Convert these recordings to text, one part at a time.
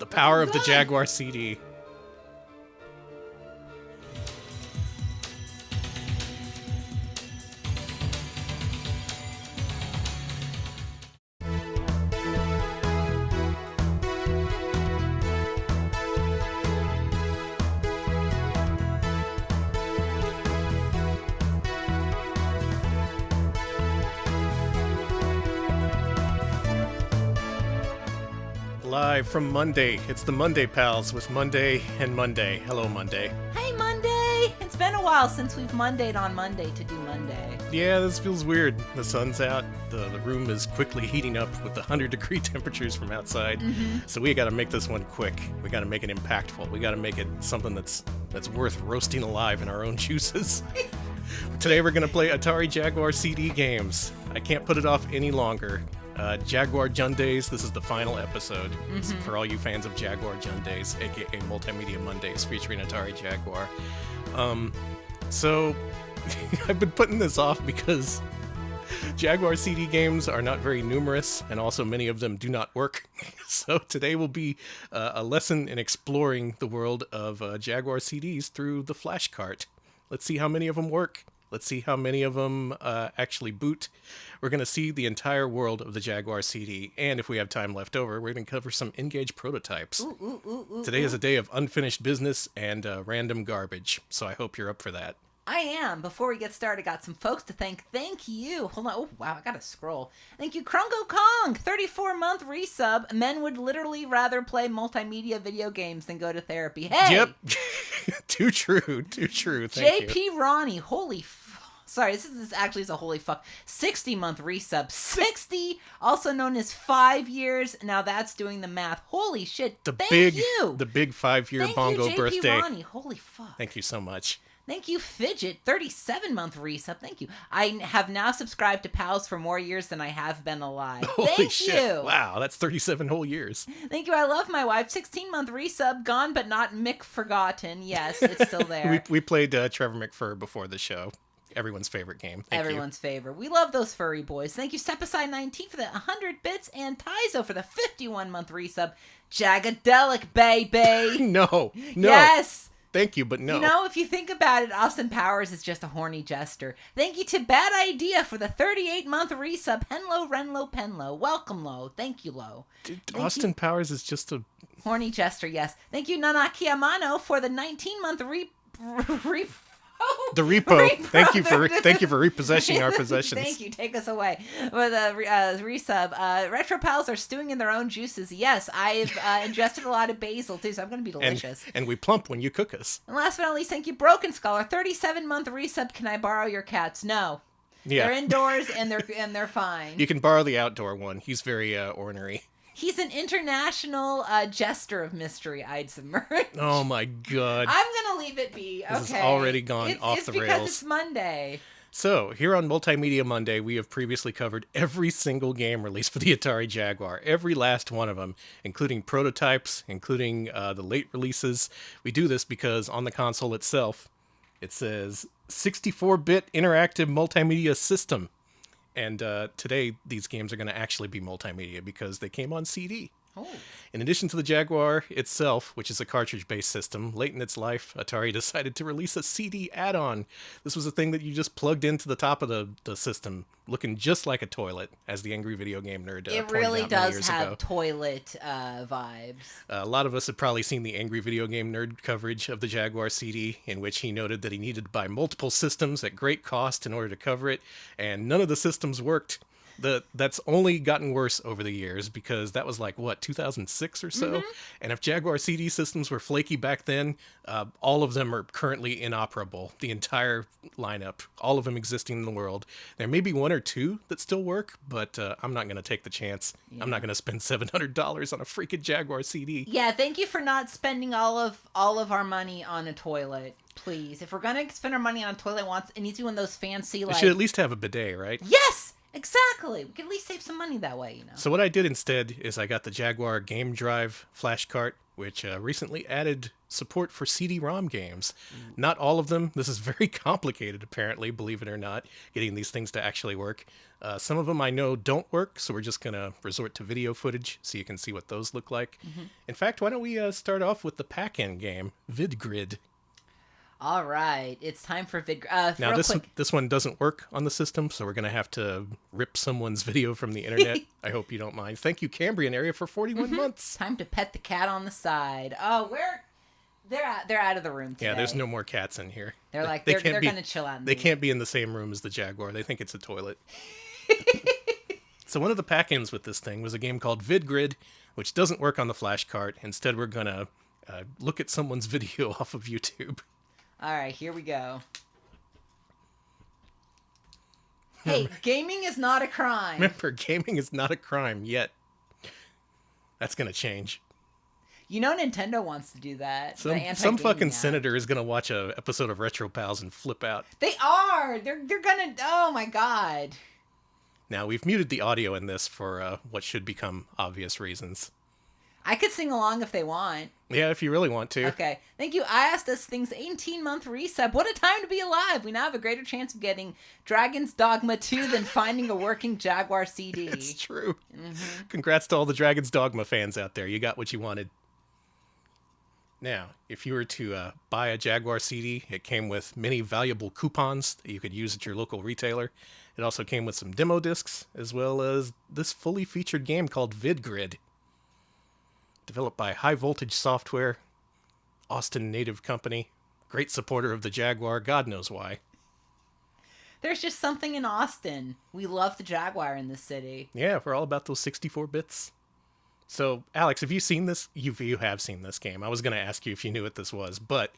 The power of the Jaguar CD. Live from Monday. It's the Monday Pals with Monday and Monday. Hello, Monday. Hey, Monday! It's been a while since we've Mondayed on Monday to do Monday. Yeah, this feels weird. The sun's out. The room is quickly heating up with the 100-degree temperatures from outside. Mm-hmm. So we got to make this one quick. We got to make it impactful. We got to make it something that's worth roasting alive in our own juices. Today we're going to play Atari Jaguar CD games. I can't put it off any longer. Jaguar Jundays, this is the final episode for all you fans of Jaguar Jundays, aka Multimedia Mondays, featuring Atari Jaguar. So I've been putting this off because Jaguar CD games are not very numerous, and also many of them do not work. So today will be a lesson in exploring the world of Jaguar CDs through the flash cart. Let's see how many of them work. Let's see how many of them actually boot. We're going to see the entire world of the Jaguar CD, and if we have time left over, we're going to cover some N-Gage prototypes. Today is a day of unfinished business and random garbage, so I hope you're up for that. I am. Before we get started, I got some folks to thank. Thank you. Hold on. Oh, wow. I got to scroll. Thank you, Krungo Kong. 34-month resub. Men would literally rather play multimedia video games than go to therapy. Hey! Yep. Too true. Thank JP you. Ronnie. Holy Sorry, this actually is a holy fuck. 60-month resub. 60, also known as 5 years. Now that's doing the math. Holy shit. Thank you. The big 5-year bongo JP birthday. Ronnie. Holy fuck. Thank you so much. Thank you, Fidget. 37-month resub. Thank you. I have now subscribed to Pals for more years than I have been alive. Holy shit. You. Wow, that's 37 whole years. Thank you. I love my wife. 16-month resub. Gone but not Mick forgotten. Yes, it's still there. we played Trevor McFur before the show. Everyone's favorite game. Everyone's favorite. We love those furry boys. Thank you, Stepaside19 for the 100 bits, and Tyzo for the 51-month resub. Jagadelic, baby. No. Yes. Thank you, but no. You know, if you think about it, Austin Powers is just a horny jester. Thank you to Bad Idea for the 38-month resub. Henlo, Renlo, Penlo. Welcome, Lo. Thank you, Lo. Austin Powers is just a... horny jester, yes. Thank you, Nanaki Amano, for the 19-month The repo. Thank you for repossessing our possessions. Thank you. Take us away with a resub. Retro pals are stewing in their own juices. Yes, I've ingested a lot of basil too, so I'm going to be delicious. And we plump when you cook us. And last but not least, thank you, Broken Scholar. 37-month resub. Can I borrow your cats? No. Yeah. They're indoors and they're fine. You can borrow the outdoor one. He's very ornery. He's an international jester of mystery, I'd submerge. Oh my god. I'm going to leave it be. Okay. This has already gone off the rails. It's because it's Monday. So, here on Multimedia Monday, we have previously covered every single game released for the Atari Jaguar. Every last one of them, including prototypes, including the late releases. We do this because on the console itself, it says 64-bit interactive multimedia system. And today, these games are going to actually be multimedia because they came on CD. Oh. In addition to the Jaguar itself, which is a cartridge-based system, late in its life, Atari decided to release a CD add-on. This was a thing that you just plugged into the top of the system, looking just like a toilet, as the Angry Video Game Nerd It pointed really out many years does have ago. toilet vibes. A lot of us have probably seen the Angry Video Game Nerd coverage of the Jaguar CD, in which he noted that he needed to buy multiple systems at great cost in order to cover it, and none of the systems worked. That's only gotten worse over the years because that was like, 2006 or so? Mm-hmm. And if Jaguar CD systems were flaky back then, all of them are currently inoperable. The entire lineup, all of them existing in the world. There may be one or two that still work, but I'm not going to take the chance. Yeah. I'm not going to spend $700 on a freaking Jaguar CD. Yeah, thank you for not spending all of our money on a toilet. Please. If we're going to spend our money on a toilet, it needs to be one of those fancy, It should at least have a bidet, right? Yes! Exactly. We could at least save some money that way, you know. So what I did instead is I got the Jaguar Game Drive flash cart, which recently added support for CD-ROM games. Not all of them. This is very complicated, apparently, believe it or not, getting these things to actually work. Some of them I know don't work, so we're just going to resort to video footage so you can see what those look like. In fact, why don't we start off with the pack-in game, vid-grid. All right, it's time for vid-grid. Now, this one doesn't work on the system, so we're going to have to rip someone's video from the internet. I hope you don't mind. Thank you, Cambrian area, for 41 months. Time to pet the cat on the side. Oh, they're out of the room today. Yeah, there's no more cats in here. They're like, they're going to chill out. They can't be in the same room as the Jaguar. They think it's a toilet. So one of the pack-ins with this thing was a game called vid-grid, which doesn't work on the flash cart. Instead, we're going to look at someone's video off of YouTube. All right, here we go. Hey, gaming is not a crime. Remember, gaming is not a crime yet. That's going to change. You know Nintendo wants to do that. Some fucking senator is going to watch a episode of Retro Pals and flip out. They are. They're going to. Oh my god. Now, we've muted the audio in this for what should become obvious reasons. I could sing along if they want. Yeah, if you really want to. Okay. Thank you. I asked us things 18-month resub. What a time to be alive. We now have a greater chance of getting Dragon's Dogma 2 than finding a working Jaguar CD. It's true. Congrats to all the Dragon's Dogma fans out there. You got what you wanted. Now, if you were to buy a Jaguar CD, it came with many valuable coupons that you could use at your local retailer. It also came with some demo discs, as well as this fully featured game called vid-grid. Developed by High Voltage Software, Austin native company, great supporter of the Jaguar, God knows why. There's just something in Austin. We love the Jaguar in this city. Yeah, we're all about those 64 bits. So, Alex, have you seen this? You have seen this game. I was going to ask you if you knew what this was, but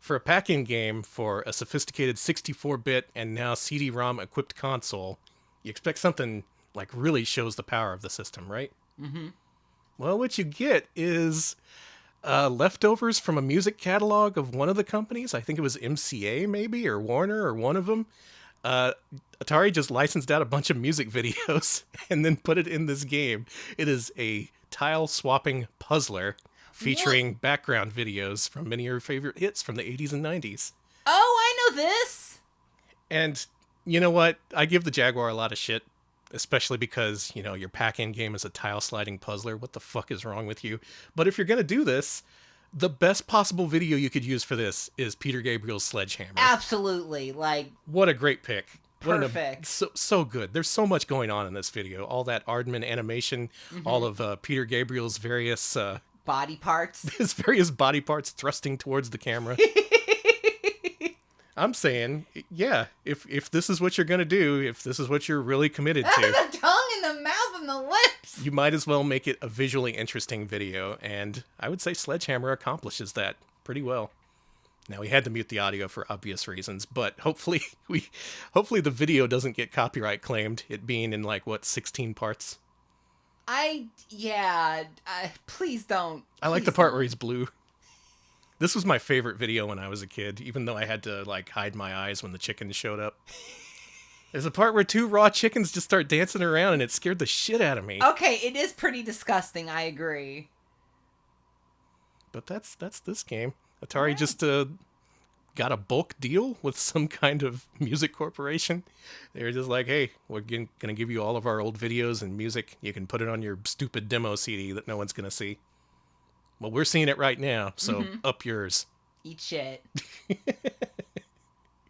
for a pack-in game for a sophisticated 64-bit and now CD-ROM equipped console, you expect something like really shows the power of the system, right? Mm-hmm. Well, what you get is leftovers from a music catalog of one of the companies. I think it was MCA, maybe, or Warner, or one of them. Atari just licensed out a bunch of music videos and then put it in this game. It is a tile-swapping puzzler featuring background videos from many of your favorite hits from the 80s and 90s. Oh, I know this! And you know what? I give the Jaguar a lot of shit. Especially because, you know, your pack-in game is a tile-sliding puzzler. What the fuck is wrong with you? But if you're going to do this, the best possible video you could use for this is Peter Gabriel's Sledgehammer. Absolutely. Like, what a great pick. Perfect. So good. There's so much going on in this video. All that Aardman animation, all of Peter Gabriel's various... body parts. His various body parts thrusting towards the camera. I'm saying, yeah, if this is what you're going to do, if this is what you're really committed to... The tongue and the mouth and the lips! You might as well make it a visually interesting video, and I would say Sledgehammer accomplishes that pretty well. Now, we had to mute the audio for obvious reasons, but hopefully the video doesn't get copyright claimed, it being in, 16 parts. Please don't. I like the part where he's blue. This was my favorite video when I was a kid, even though I had to, hide my eyes when the chickens showed up. There's a part where two raw chickens just start dancing around, and it scared the shit out of me. Okay, it is pretty disgusting, I agree. But that's this game. Atari just got a bulk deal with some kind of music corporation. They were just like, hey, we're going to give you all of our old videos and music. You can put it on your stupid demo CD that no one's going to see. Well, we're seeing it right now, so up yours. Eat shit.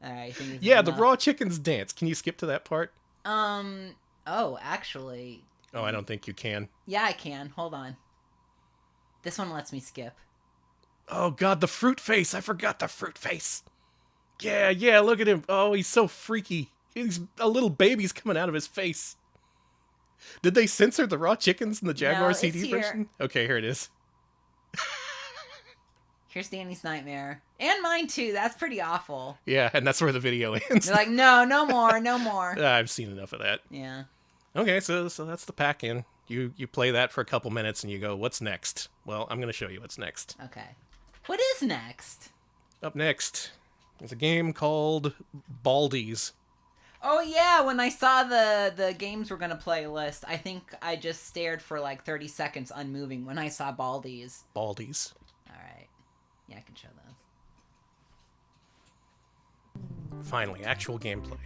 Alright, yeah, the raw chickens dance. Can you skip to that part? Actually... Oh, I don't think you can. Yeah, I can. Hold on. This one lets me skip. Oh, God, the fruit face. I forgot the fruit face. Yeah, look at him. Oh, he's so freaky. He's a little baby's coming out of his face. Did they censor the raw chickens in the Jaguar CD version? Okay, here it is. Here's Danny's nightmare. And mine, too. That's pretty awful. Yeah, and that's where the video ends. They're like, no more. I've seen enough of that. Yeah. Okay, so that's the pack-in. You play that for a couple minutes and you go, what's next? Well, I'm going to show you what's next. Okay. What is next? Up next is a game called Baldies. Oh yeah, when I saw the games we're gonna play list, I think I just stared for like 30 seconds unmoving when I saw Baldies. Baldies. Alright. Yeah, I can show those. Finally, actual gameplay.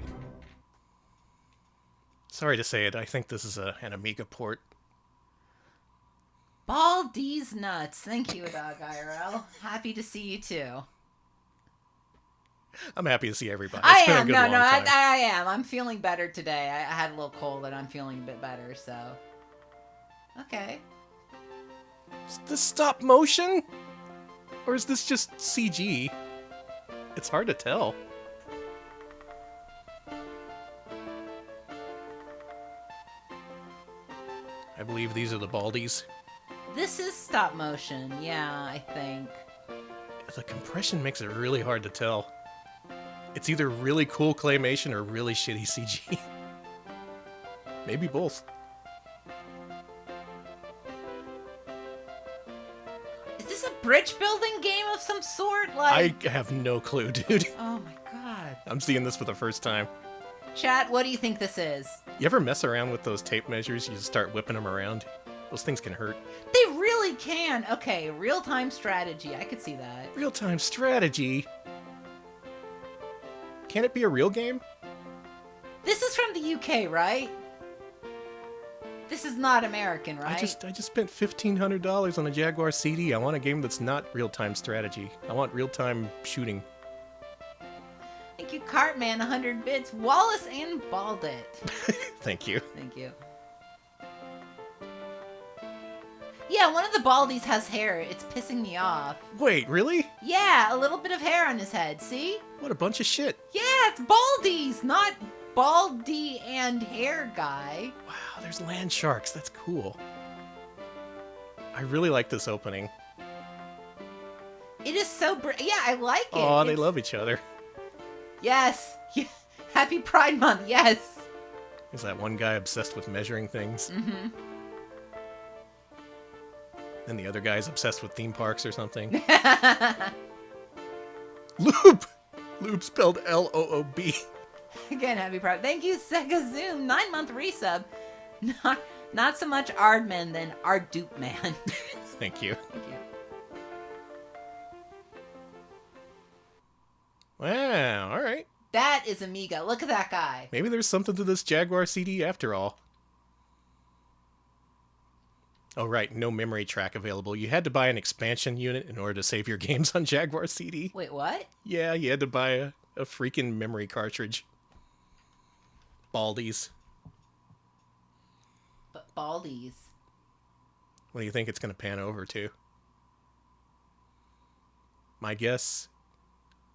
Sorry to say it, I think this is an Amiga port. Baldies nuts. Thank you, Dog IRL. Happy to see you too. I'm happy to see everybody. I It's been a am. good No, long no, time. I am. I'm feeling better today. I had a little cold and I'm feeling a bit better, so. Okay. Is this stop motion? Or is this just CG? It's hard to tell. I believe these are the Baldies. This is stop motion. Yeah, I think. The compression makes it really hard to tell. It's either really cool claymation or really shitty CG. Maybe both. Is this a bridge building game of some sort? Like. I have no clue, dude. Oh my god. I'm seeing this for the first time. Chat, what do you think this is? You ever mess around with those tape measures? You just start whipping them around? Those things can hurt. They really can. Okay, real-time strategy. I could see that. Real-time strategy? Can it be a real game? This is from the UK, right? This is not American, right? I just spent $1,500 on a Jaguar CD. I want a game that's not real-time strategy. I want real-time shooting. Thank you, Cartman, 100 bits. Wallace and Baldit. Thank you. Thank you. Yeah, one of the Baldies has hair. It's pissing me off. Wait, really? Yeah, a little bit of hair on his head. See? What a bunch of shit. Yeah, it's Baldies, not Baldy and hair guy. Wow, there's land sharks. That's cool. I really like this opening. It is so yeah, I like it. Oh, they love each other. Yes. Happy Pride Month. Yes. There's that one guy obsessed with measuring things. Mm-hmm. And the other guy's obsessed with theme parks or something. Loop! Loop spelled L-O-O-B. Again, happy Pride. Thank you, Sega Zoom. 9-month resub. Not so much Ardman than Ardupe Man. Thank you. Thank you. Wow, alright. That is Amiga. Look at that guy. Maybe there's something to this Jaguar CD after all. Oh, right, no memory track available. You had to buy an expansion unit in order to save your games on Jaguar CD. Wait, what? Yeah, you had to buy a freaking memory cartridge. Baldies. But Baldies. What do you think it's going to pan over to? My guess?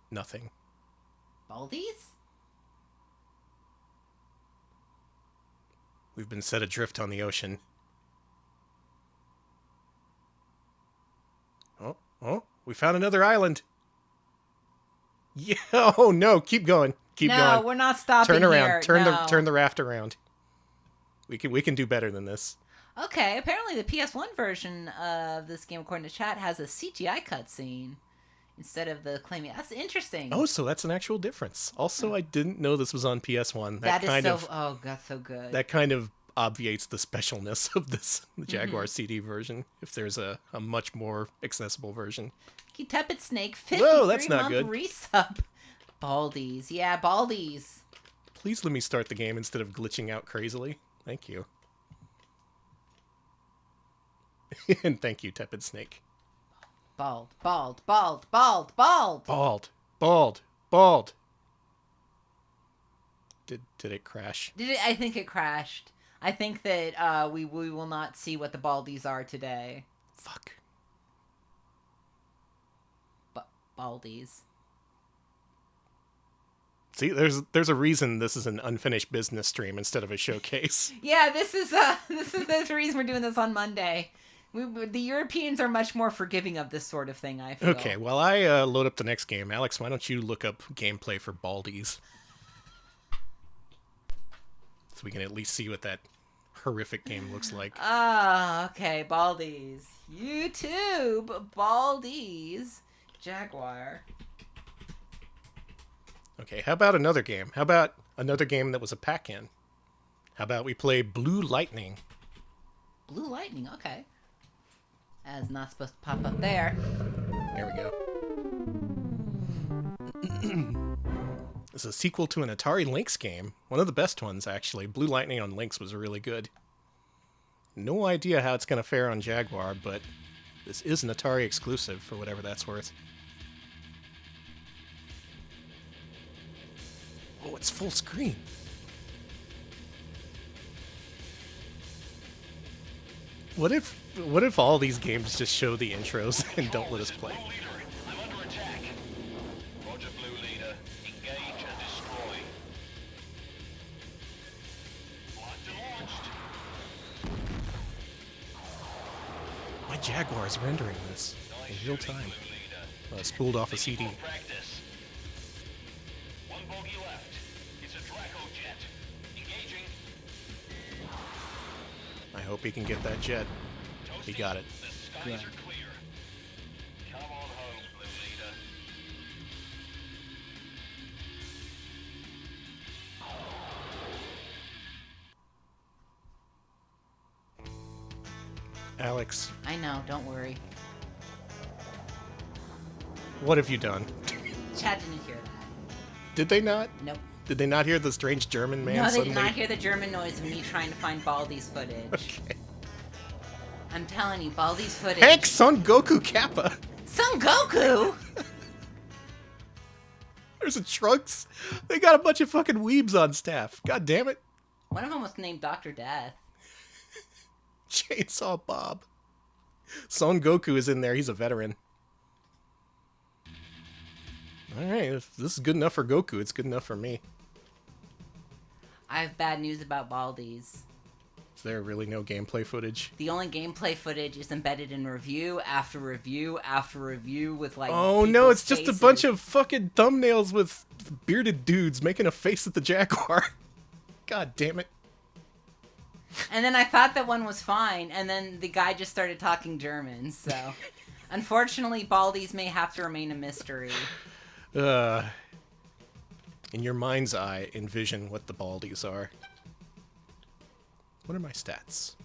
Nothing. Baldies? We've been set adrift on the ocean. Oh, we found another island. Yeah, oh no, keep going. Keep going. No, we're not stopping Turn around. here. Turn the raft around. We can do better than this. Okay, apparently the PS1 version of this game, according to chat, has a CGI cutscene instead of the claiming. That's interesting. Oh, so that's an actual difference. Also, I didn't know this was on PS1. that is so. Oh, that's so good. That kind of obviates the specialness of this the Jaguar CD version. If there's a much more accessible version. Tepid Snake, Whoa, that's not 53-month good. resub. Baldies, yeah, Baldies. Please let me start the game instead of glitching out crazily. Thank you. And thank you, Tepid Snake. Bald, bald, bald, bald, bald. Bald, bald, bald. Did it crash? Did it? I think it crashed. I think that we will not see what the Baldies are today. Fuck. Baldies. See, there's a reason this is an unfinished business stream instead of a showcase. Yeah, this is the reason we're doing this on Monday. The Europeans are much more forgiving of this sort of thing, I feel. Okay, while I load up the next game, Alex, why don't you look up gameplay for Baldies? So we can at least see what that horrific game looks like. Okay, Baldies. YouTube, Baldies, Jaguar. Okay, how about another game? How about Another game that was a pack-in. How about we play Blue Lightning? Blue Lightning, okay. That's not supposed to pop up there. There we go. It's a sequel to an Atari Lynx game. One of the best ones, actually. Blue Lightning on Lynx was really good. No idea how it's going to fare on Jaguar, but this is an Atari exclusive, for whatever that's worth. Oh, it's full screen. What if all these games just show the intros and don't let us play? I'm under attack. Roger, Blue Leader. Engage and destroy. Locked and launched. My Jaguar is rendering this in real time. Spooled off a CD. Practice. One bogey left. It's a Draco jet. Engaging. I hope he can get that jet. He got it. The skies are clear. Come on home, Blue Leader. Alex, I know, don't worry. what have you done? Chad didn't hear that. Did they not? Nope. Did they not hear the strange German man No, they suddenly? did not hear the German noise of me trying to find Baldi's footage. Okay. I'm telling you, Baldi's footage. Hank Son Goku Kappa! Son Goku! There's a Trunks. They got a bunch of fucking weebs on staff. God damn it. One of them was named Dr. Death. Chainsaw Bob. Son Goku is in there. He's a veteran. Alright, if this is good enough for Goku, it's good enough for me. I have bad news about Baldi's. Is there really no gameplay footage? The only gameplay footage is embedded in review after review after review with like. Oh no, it's people's just a faces. bunch of fucking thumbnails with bearded dudes making a face at the Jaguar. God damn it. And then I thought that one was fine, and then the guy just started talking German. So, unfortunately, Baldi's may have to remain a mystery. In your mind's eye, envision what the Baldies are. What are my stats?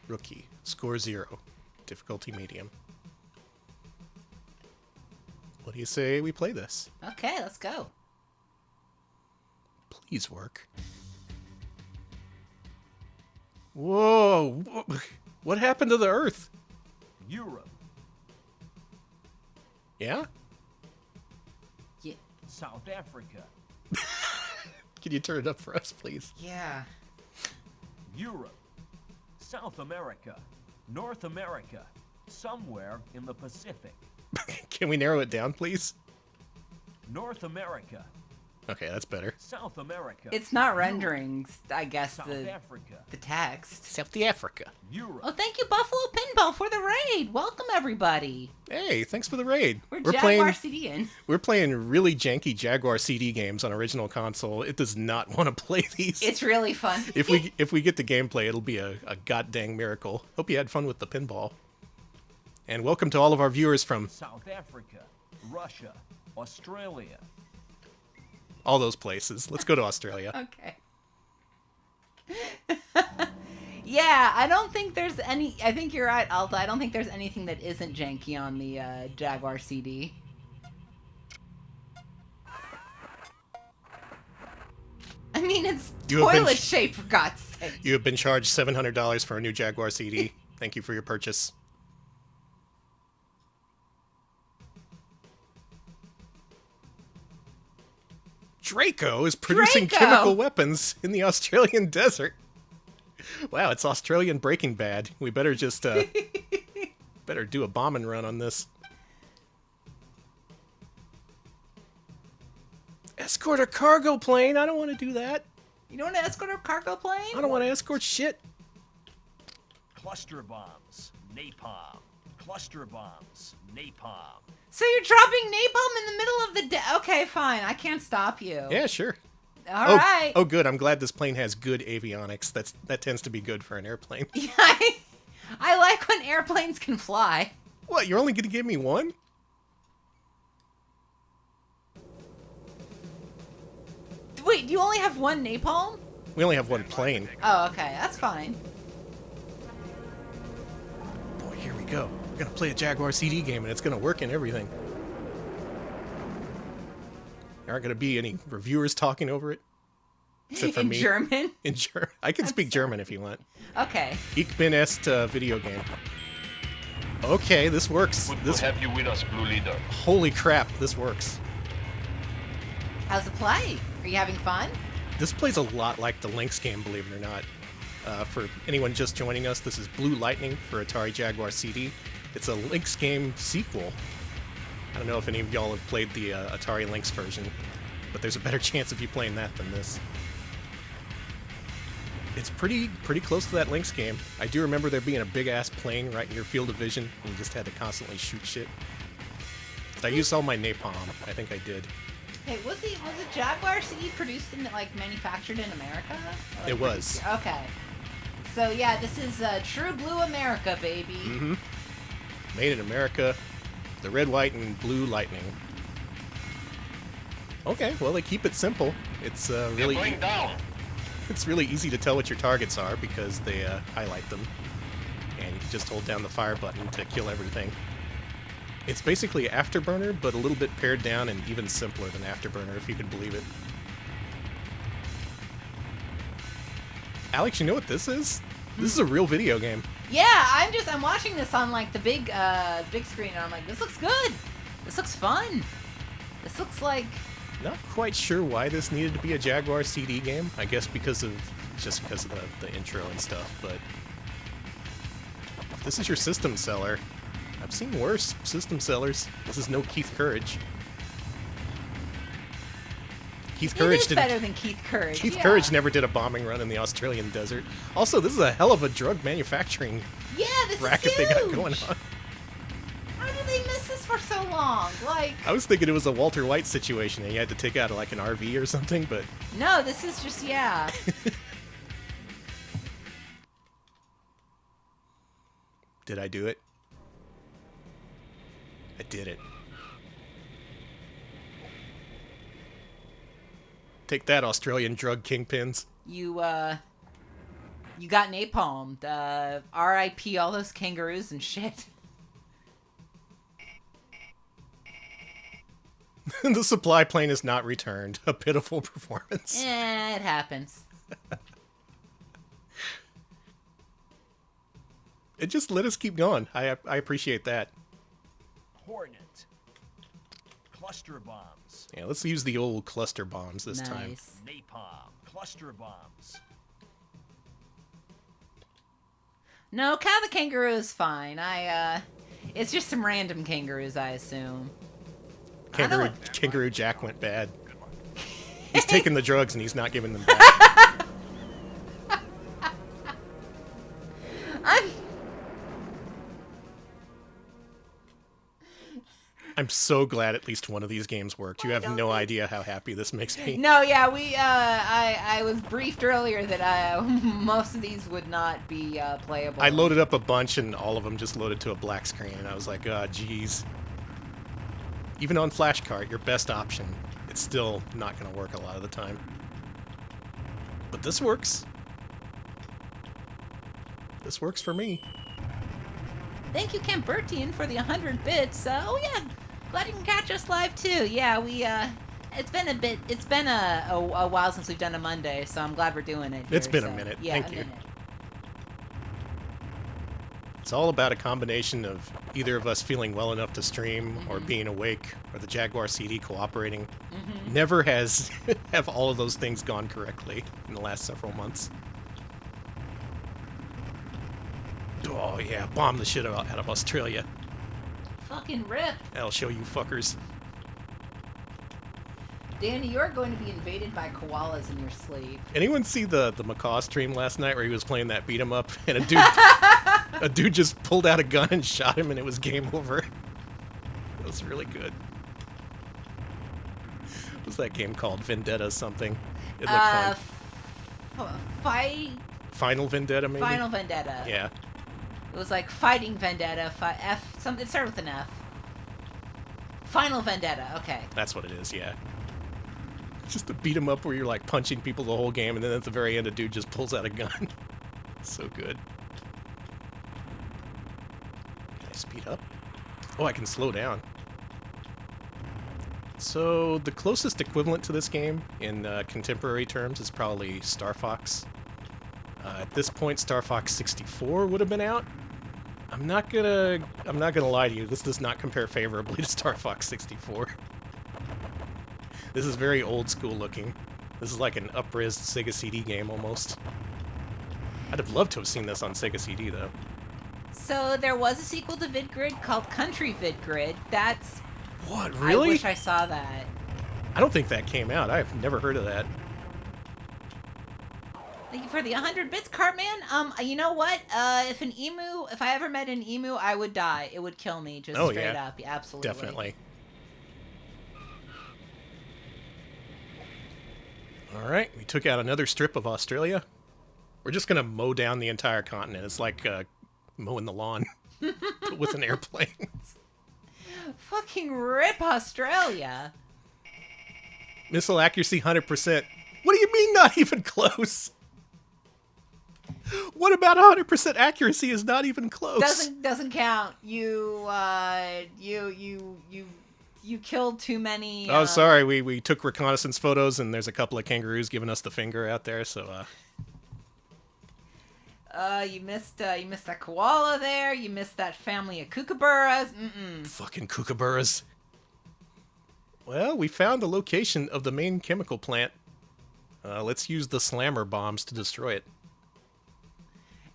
Rookie. Score 0. Difficulty medium. What do you say we play this? Okay, let's go. Please work. Whoa! What happened to the Earth? Europe, Yeah? Yeah. South Africa, Can you turn it up for us, please? Yeah. Europe, South America, North America, somewhere in the Pacific, Can we narrow it down, please? North America, Okay, that's better. South America, It's not rendering, I guess, South the Africa, text. South Africa. Europe, Oh, thank you, Buffalo Pinball, for the raid. Welcome, everybody. Hey, thanks for the raid. We're Jaguar CD in. We're playing really janky Jaguar CD games on original console. It does not want to play these. It's really fun. If we get the gameplay, it'll be a goddamn miracle. Hope you had fun with the pinball. And welcome to all of our viewers from South Africa, Russia, Australia, all those places. Let's go to Australia. Okay. Yeah, I don't think there's any. I think you're right, Alta. I don't think there's anything that isn't janky on the Jaguar CD. I mean, it's You have been toilet shaped, for God's sake. You have been charged $700 for a new Jaguar CD. Thank you for your purchase. Draco is producing Draco! chemical weapons in the Australian desert. Wow, it's Australian Breaking Bad. We better just better do a bombing run on this. Escort a cargo plane? I don't want to do that. You don't want to escort a cargo plane? I don't want to escort shit. cluster bombs, napalm, cluster bombs, napalm. So you're dropping napalm in the middle of the day? Okay, fine. I can't stop you. Yeah, sure. All right. Oh, good. I'm glad this plane has good avionics. That tends to be good for an airplane. Yeah, I like when airplanes can fly. What? You're only going to give me one? Wait, Wait, do you only have one napalm? We only have one plane. Oh, okay. That's fine. Boy, here we go. We're gonna play a Jaguar CD game, and it's gonna work and everything. There aren't gonna be any reviewers talking over it. Except for In me. German? In German. I can speak German if you want. Okay. Ich bin erst video game. Okay, this works. Good This to have you with us, Blue Leader. Holy crap, this works. How's it play? Are you having fun? This plays a lot like the Lynx game, believe it or not. For anyone just joining us, this is Blue Lightning for Atari Jaguar CD. It's a Lynx game sequel. I don't know if any of y'all have played the Atari Lynx version, but there's a better chance of you playing that than this. It's pretty close to that Lynx game. I do remember there being a big-ass plane right in your field of vision, and you just had to constantly shoot shit. Did I use all my napalm? I think I did. Hey, was the Jaguar CD produced in, like, manufactured in America? Or, It was. Okay. So, yeah, this is true blue America, baby. Mm-hmm. Made in America. The red, white, and blue lightning. Okay, well, they keep it simple. It's really... They're going down. It's really easy to tell what your targets are because they highlight them. And you can just hold down the fire button to kill everything. It's basically Afterburner, but a little bit pared down and even simpler than Afterburner, if you can believe it. Alex, you know what this is? This is a real video game. Yeah, I'm watching this on, like, the big screen, and I'm like, this looks good. This looks fun. This looks like... Not quite sure why this needed to be a Jaguar CD game. I guess because of the intro and stuff, but if this is your system seller, I've seen worse system sellers. This is no Keith Courage. Keith Courage It is better than Keith Courage. Keith yeah. Courage never did a bombing run in the Australian desert. Also, this is a hell of a drug manufacturing Yeah, this racket is they got huge. going on. How did they miss this for so long? Like, I was thinking it was a Walter White situation and you had to take out like an RV or something, but no, this is just, yeah. did I do it? I did it. Take that, Australian drug kingpins. You got napalmed. R.I.P. all those kangaroos and shit. The supply plane is not returned. A pitiful performance. It happens. It just let us keep going. I appreciate that. Hornet. Cluster bombs. Yeah, let's use the old cluster bombs this time. Nice. Napalm. Cluster bombs. No, Cow the Kangaroo is fine. It's just some random kangaroos, I assume. I know Kangaroo Jack went bad. He's taking the drugs and he's not giving them back. I'm so glad at least one of these games worked. You have no idea how happy this makes me. No, yeah, I was briefed earlier that most of these would not be playable. I loaded up a bunch and all of them just loaded to a black screen and I was like, oh, geez. Even on flashcart, your best option, it's still not going to work a lot of the time. But this works. This works for me. Thank you, Ken Bertian, for the 100 bits. Oh yeah, glad you can catch us live too. Yeah, it's been a while since we've done a Monday, so I'm glad we're doing it. It's here, been a minute. Yeah, Thank a you. minute. It's all about a combination of either of us feeling well enough to stream or being awake or the Jaguar CD cooperating. Never has have all of those things gone correctly in the last several months. Oh yeah, bomb the shit out of Australia. Fucking rip. That'll show you fuckers. Danny, you're going to be invaded by koalas in your sleep. Anyone see the Macaw stream last night where he was playing that beat 'em up and a dude just pulled out a gun and shot him and it was game over? It was really good. What was that game called? Vendetta something. It looked fun. Final Vendetta maybe? Final Vendetta. Yeah. It was like Fighting Vendetta. It started with an F. Final Vendetta. Okay. That's what it is, yeah. Just to beat 'em up where you're like punching people the whole game, and then at the very end, a dude just pulls out a gun. So good. Can I speed up? Oh, I can slow down. So the closest equivalent to this game in contemporary terms is probably Star Fox. At this point, Star Fox 64 would have been out. I'm not gonna lie to you. This does not compare favorably to Star Fox 64. This is very old school looking. This is like an up-res Sega CD game almost. I'd have loved to have seen this on Sega CD though. So there was a sequel to vid-grid called Country vid-grid. That's... What, really? I wish I saw that. I don't think that came out. I've never heard of that. Thank you for the 100 bits, Cartman. You know what? If I ever met an emu, I would die. It would kill me, just straight up. Yeah, absolutely. Definitely. Alright, we took out another strip of Australia. We're just gonna mow down the entire continent. It's like mowing the lawn with an airplane. Fucking rip Australia. Missile accuracy 100%. What do you mean not even close? What about 100% accuracy is not even close? Doesn't count. You killed too many. Oh, sorry. We took reconnaissance photos, and there's a couple of kangaroos giving us the finger out there. So, you missed that koala there. You missed that family of kookaburras. Fucking kookaburras. Well, we found the location of the main chemical plant. Let's use the slammer bombs to destroy it.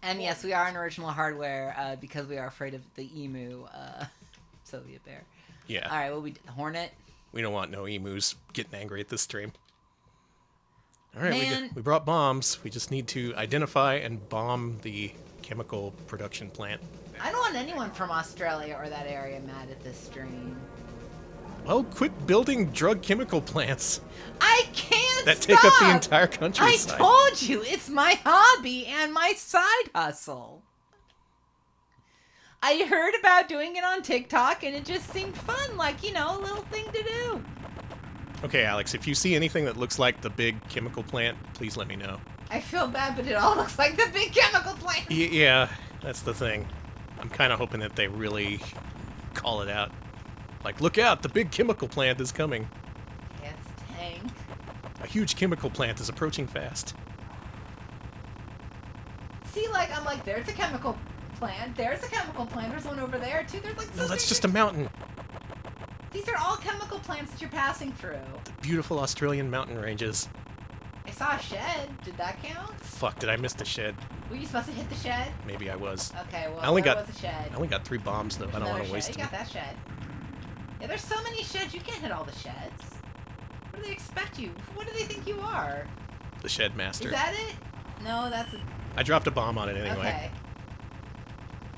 And yes, we are in original hardware because we are afraid of the emu Soviet bear. Yeah. All right, Hornet? We don't want no emus getting angry at this stream. All right, Man. we brought bombs. We just need to identify and bomb the chemical production plant. I don't want anyone from Australia or that area mad at this stream. Well, quit building drug chemical plants I can't that stop! take up the entire I countryside. told you, it's my hobby and my side hustle. I heard about doing it on TikTok and it just seemed fun, like, a little thing to do. Okay, Alex, if you see anything that looks like the big chemical plant, please let me know. I feel bad, but it all looks like the big chemical plant. Yeah, that's the thing. I'm kind of hoping that they really call it out. Like, look out, the big chemical plant is coming. Yes, tank. A huge chemical plant is approaching fast. See, I'm like, there's a chemical plant. There's a chemical plant. There's one over there, too. There's No, that's just a mountain. These are all chemical plants that you're passing through. The beautiful Australian mountain ranges. I saw a shed. Did that count? Fuck, did I miss the shed? Were you supposed to hit the shed? Maybe I was. Okay, well, I only there got was a shed. I only got 3 bombs, though. I don't want to waste You them. got that shed. Yeah, there's so many sheds. You can't hit all the sheds. What do they expect you? What do they think you are? The shed master. Is that it? No, that's a... I dropped a bomb on it anyway. Okay.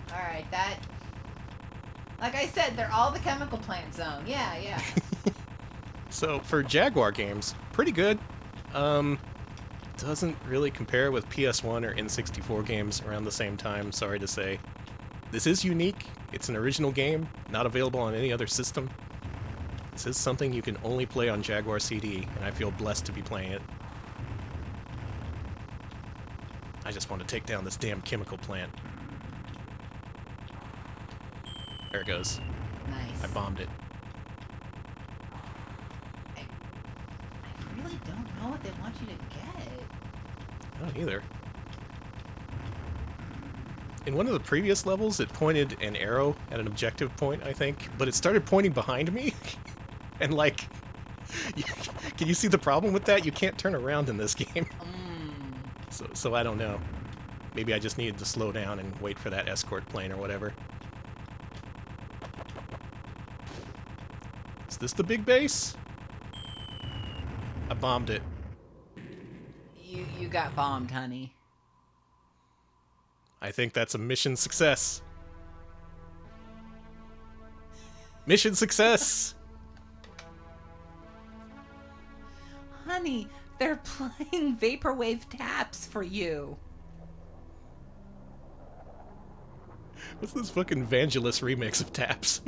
Alright, that... Like I said, they're all the chemical plant zone. Yeah. So, for Jaguar games, pretty good. Doesn't really compare with PS1 or N64 games around the same time, sorry to say. This is unique. It's an original game, not available on any other system. This is something you can only play on Jaguar CD, and I feel blessed to be playing it. I just want to take down this damn chemical plant. There it goes. Nice. I bombed it. I really don't know what they want you to get. I don't either. In one of the previous levels, it pointed an arrow at an objective point, I think, but it started pointing behind me. And, like, can you see the problem with that? You can't turn around in this game. So I don't know. Maybe I just needed to slow down and wait for that escort plane or whatever. Is this the big base? I bombed it. You got bombed, honey. I think that's a mission success. Mission success! Honey, they're playing vaporwave taps for you. What's this fucking Vangelis remix of Taps?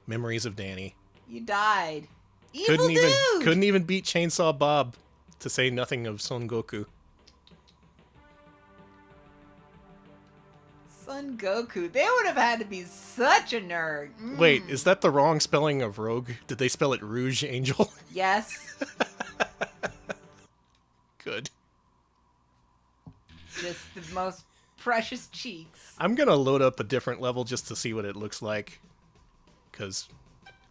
Memories of Danny. You died. Evil dude! Couldn't even beat Chainsaw Bob, to say nothing of Son Goku. Son Goku. They would have had to be such a nerd. Wait, is that the wrong spelling of Rogue? Did they spell it Rouge Angel? Yes. Good. Just the most precious cheeks. I'm gonna load up a different level just to see what it looks like. Because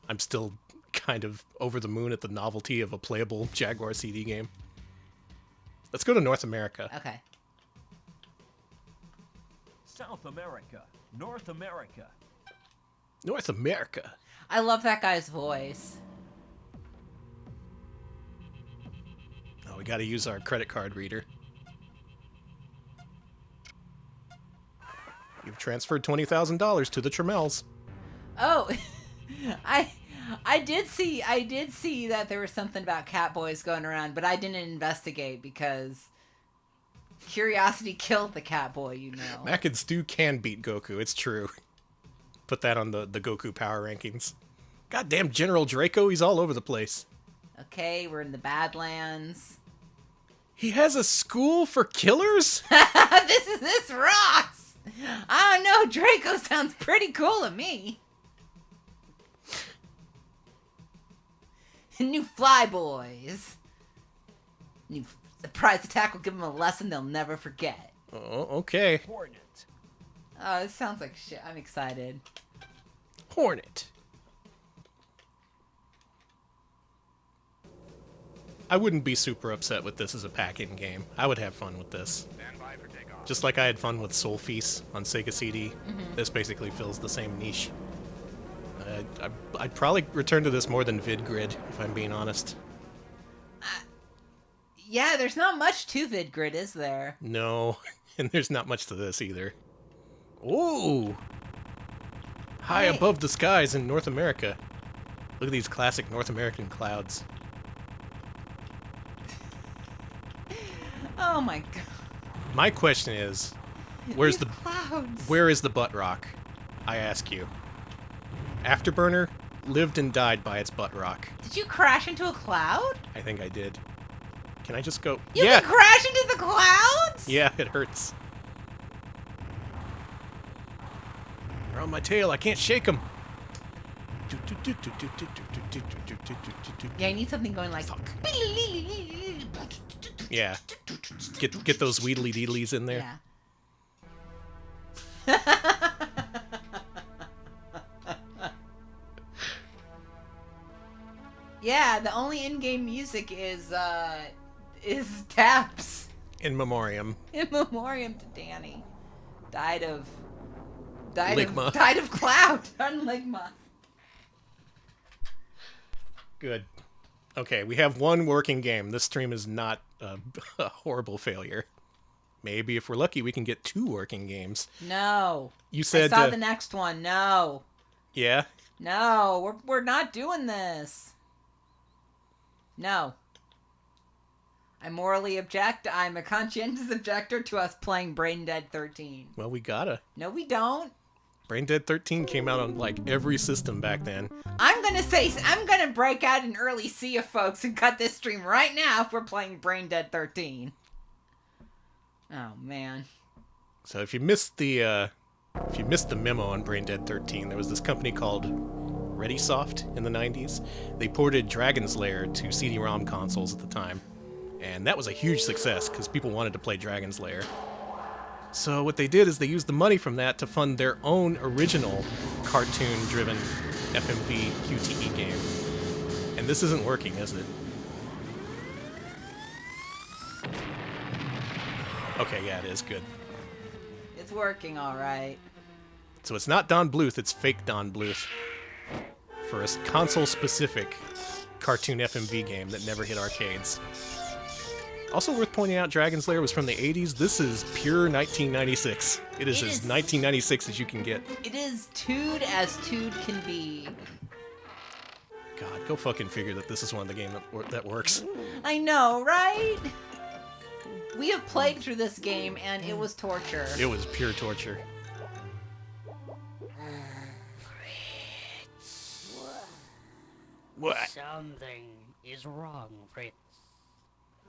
I'm still kind of over the moon at the novelty of a playable Jaguar CD game. Let's go to North America. Okay. South America. North America. North America. I love that guy's voice. Oh, we gotta use our credit card reader. You've transferred $20,000 to the Tremels. Oh, I did see that there was something about Catboys going around, but I didn't investigate because curiosity killed the Catboy, you know. Mac and Stu can beat Goku, it's true. Put that on the Goku power rankings. Goddamn General Draco, he's all over the place. Okay, we're in the Badlands. He has a school for killers? This rocks. I don't know, Draco sounds pretty cool to me. New Flyboys. New surprise attack will give them a lesson they'll never forget. Oh, okay. Hornet. Oh, it sounds like shit. I'm excited. Hornet. I wouldn't be super upset with this as a pack-in game. I would have fun with this. Stand by for takeoff. Just like I had fun with Soul Feast on Sega CD. This basically fills the same niche. I'd probably return to this more than vid-grid, if I'm being honest. Yeah, there's not much to vid-grid, is there? No, and there's not much to this either. Ooh! High Hey. above the skies in North America. Look at these classic North American clouds. Oh my god. My question is, where is These clouds? the butt rock? I ask you. Afterburner lived and died by its butt rock. Did you crash into a cloud? I think I did. Can I just go? You Yeah! can crash into the clouds? Yeah, it hurts. They're on my tail. I can't shake them. Yeah, I need something going like. Yeah. Get those weedly deedlies in there. Yeah. Yeah, the only in-game music is taps In memoriam. in memoriam to Danny. Died of Ligma. cloud on Ligma. Good. Okay, we have one working game. This stream is not a horrible failure. Maybe if we're lucky, we can get 2 working games. No. You said, I saw the next one. No. yeah? No, we're not doing this. No. I morally object. I'm a conscientious objector to us playing Brain Dead 13. Well, we gotta. No, we don't. Brain Dead 13 came out on, like, every system back then. I'm gonna break out an early sea of folks and cut this stream right now if we're playing Brain Dead 13. Oh, man. So if you missed the memo on Brain Dead 13, there was this company called ReadySoft in the 90s. They ported Dragon's Lair to CD-ROM consoles at the time. And that was a huge success because people wanted to play Dragon's Lair. So what they did is they used the money from that to fund their own original cartoon-driven FMV QTE game. And this isn't working, is it? Okay, yeah, it is. Good. It's working all right. So it's not Don Bluth, it's fake Don Bluth. For a console-specific cartoon FMV game that never hit arcades. Also worth pointing out, Dragon's Lair was from the 80s. This is pure 1996. It is as 1996 as you can get. It is tood as tood can be. God, go fucking figure that this is one of the games that works. I know, right? We have played through this game and it was torture. It was pure torture. What? Something is wrong, Fritz.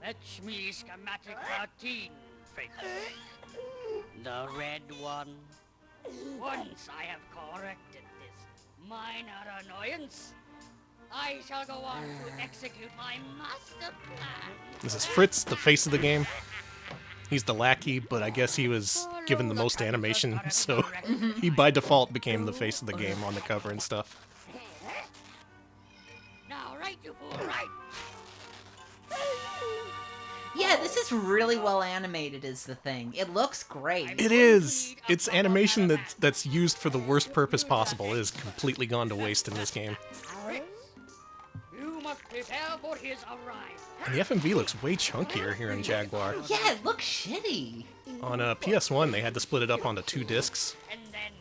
Fetch me schematic 13, Fritz. The red one. Once I have corrected this minor annoyance, I shall go on to execute my master plan. This is Fritz, the face of the game. He's the lackey, but I guess he was given the most animation, so he by default became the face of the game on the cover and stuff. Now, right, you fool, right! Yeah, this is really well animated is the thing. It looks great. It is! It's animation that's used for the worst purpose possible. It is completely gone to waste in this game. Fritz, you must prepare for his arrival. And the FMV looks way chunkier here in Jaguar. Yeah, it looks shitty. On PS1, they had to split it up onto 2 discs, And then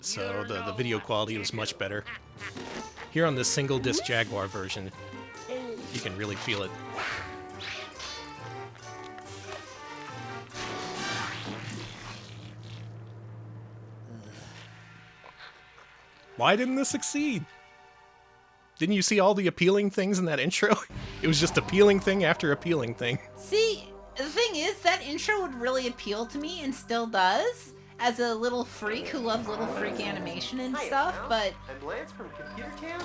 so the video quality was much better. Here on this single disc Jaguar version, you can really feel it. Why didn't this succeed? Didn't you see all the appealing things in that intro? It was just appealing thing after appealing thing. See, the thing is, that intro would really appeal to me and still does, as a little freak who loves little freak animation and stuff, but I'm Lance from Computer Camp.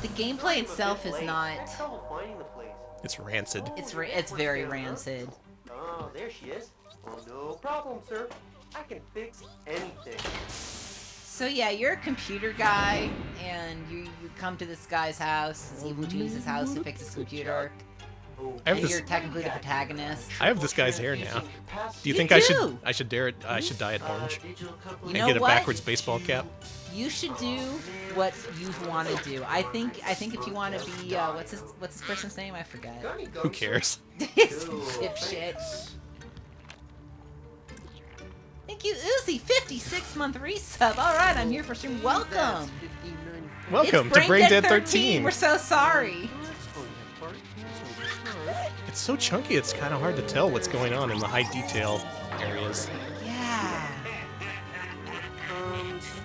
the gameplay itself is not... Trouble finding the place. It's rancid. It's very rancid. Oh, there she is. Oh, no problem, sir. I can fix anything. So yeah, you're a computer guy, and you come to this guy's house, this evil genius's house to fix his computer, I have and this. you're technically the protagonist. I have this guy's hair now. Do you think You I do. should dye it orange You and know get a what? backwards baseball cap? You should do what you want to do. I think if you want to be what's this person's name? I forget. Who cares? Dipshit. Thank you, Uzi. 56-month resub. All right, I'm here for stream. Welcome. Welcome It's to Brain Dead 13. We're so sorry. It's so chunky, it's kind of hard to tell what's going on in the high detail areas. Yeah.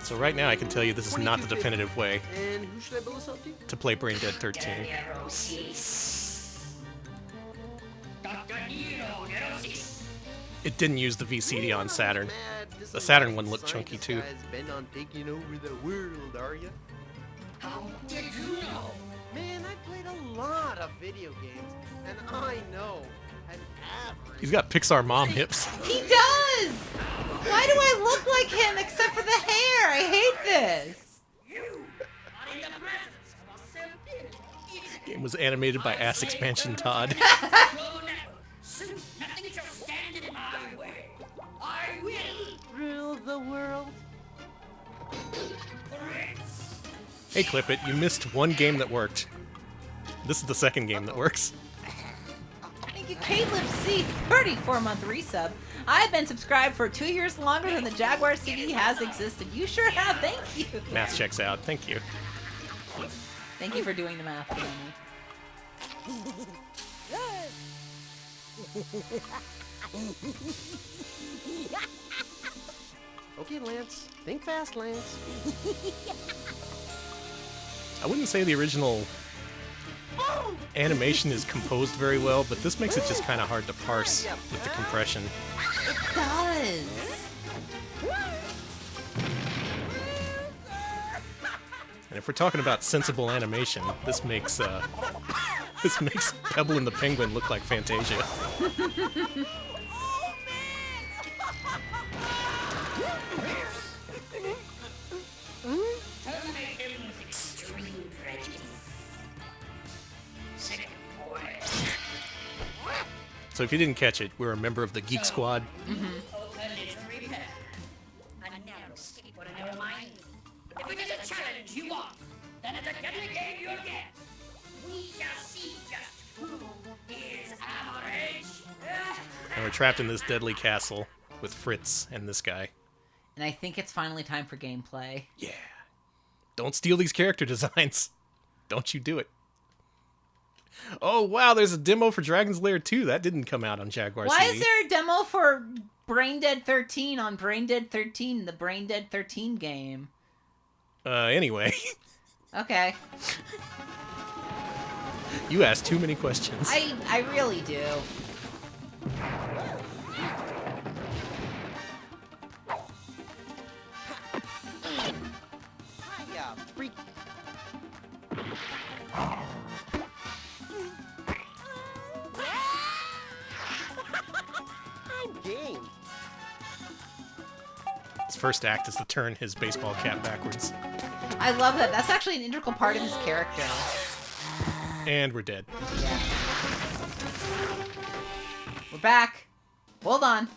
So right now I can tell you this is not the definitive way And who should I build this up to? to play Brain Dead 13. It didn't use the VCD on Saturn. The Saturn one looked chunky too. Bent on taking over the world, are ya? how did you know? Man, I played a lot of video games, and I know an average. He's got Pixar mom hips. He does. Why do I look like him except for the hair? I hate this. Are in the presence of a self-image. It was animated by Ass Expansion Todd. Go now. Soon, nothing shall stand in my way. I will. Rule the world. Fritz. Hey Clip It, you missed one game that worked. This is the second game that works. Thank you, Caleb C. 34-month resub. I've been subscribed for 2 years longer than the Jaguar CD has existed. You sure have. Thank you. Math checks out. Thank you. Thank you for doing the math for me. Okay, Lance. Think fast, Lance. I wouldn't say the original animation is composed very well, but this makes it just kind of hard to parse with the compression. It does. And if we're talking about sensible animation, this makes Pebble and the Penguin look like Fantasia. Terminate him with extreme prejudice. Second boy. So if you didn't catch it, we're a member of the Geek Squad. Open is repair. A narrow escape, but never mind. If it is a challenge you want, then it's a deadly game you'll get. We shall see just who is average. And we're trapped in this deadly castle with Fritz and this guy. And I think it's finally time for gameplay. Yeah. Don't steal these character designs. Don't you do it. Oh, wow, there's a demo for Dragon's Lair 2. That didn't come out on Jaguar Why CD. is there a demo for Brain Dead 13 on Brain Dead 13, the Brain Dead 13 game? Anyway. Okay. You asked too many questions. I really do. Yeah, freak. I'm game. His first act is to turn his baseball cap backwards. I love that. That's actually an integral part of his character. And we're dead. Yeah. We're back. Hold on.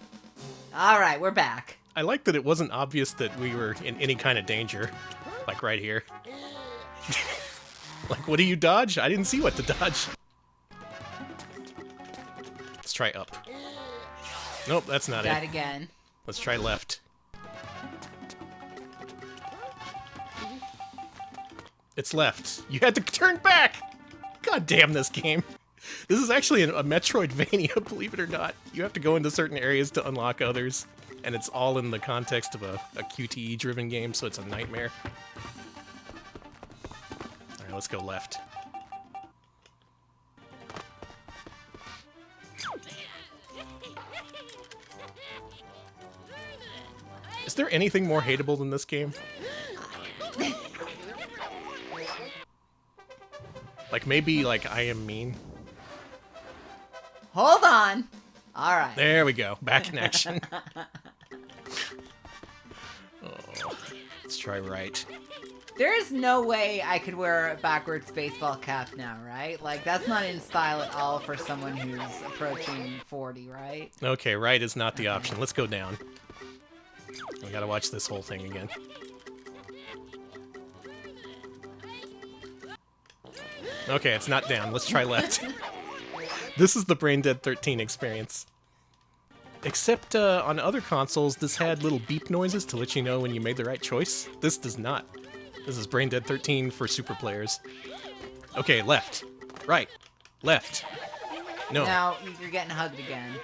All right, we're back. I like that it wasn't obvious that we were in any kind of danger. Like right here. Like, what do you dodge? I didn't see what to dodge. Let's try up. Nope, that's not That it. again. Let's try left. It's left. You had to turn back! God damn this game. This is actually a Metroidvania, believe it or not. You have to go into certain areas to unlock others, and it's all in the context of a QTE-driven game, so it's a nightmare. Alright, let's go left. Is there anything more hateable than this game? Like, maybe, like, I Am Mean? Hold on. All right. There we go. Back in action. Oh, let's try right. There is no way I could wear a backwards baseball cap now, right? Like, that's not in style at all for someone who's approaching 40, right? Okay, right is not the option. Let's go down. We gotta watch this whole thing again. Okay, it's not down. Let's try left. This is the Brain Dead 13 experience. Except on other consoles, this had little beep noises to let you know when you made the right choice. This does not. This is Brain Dead 13 for super players. Okay, left. Right. Left. No. Now you're getting hugged again.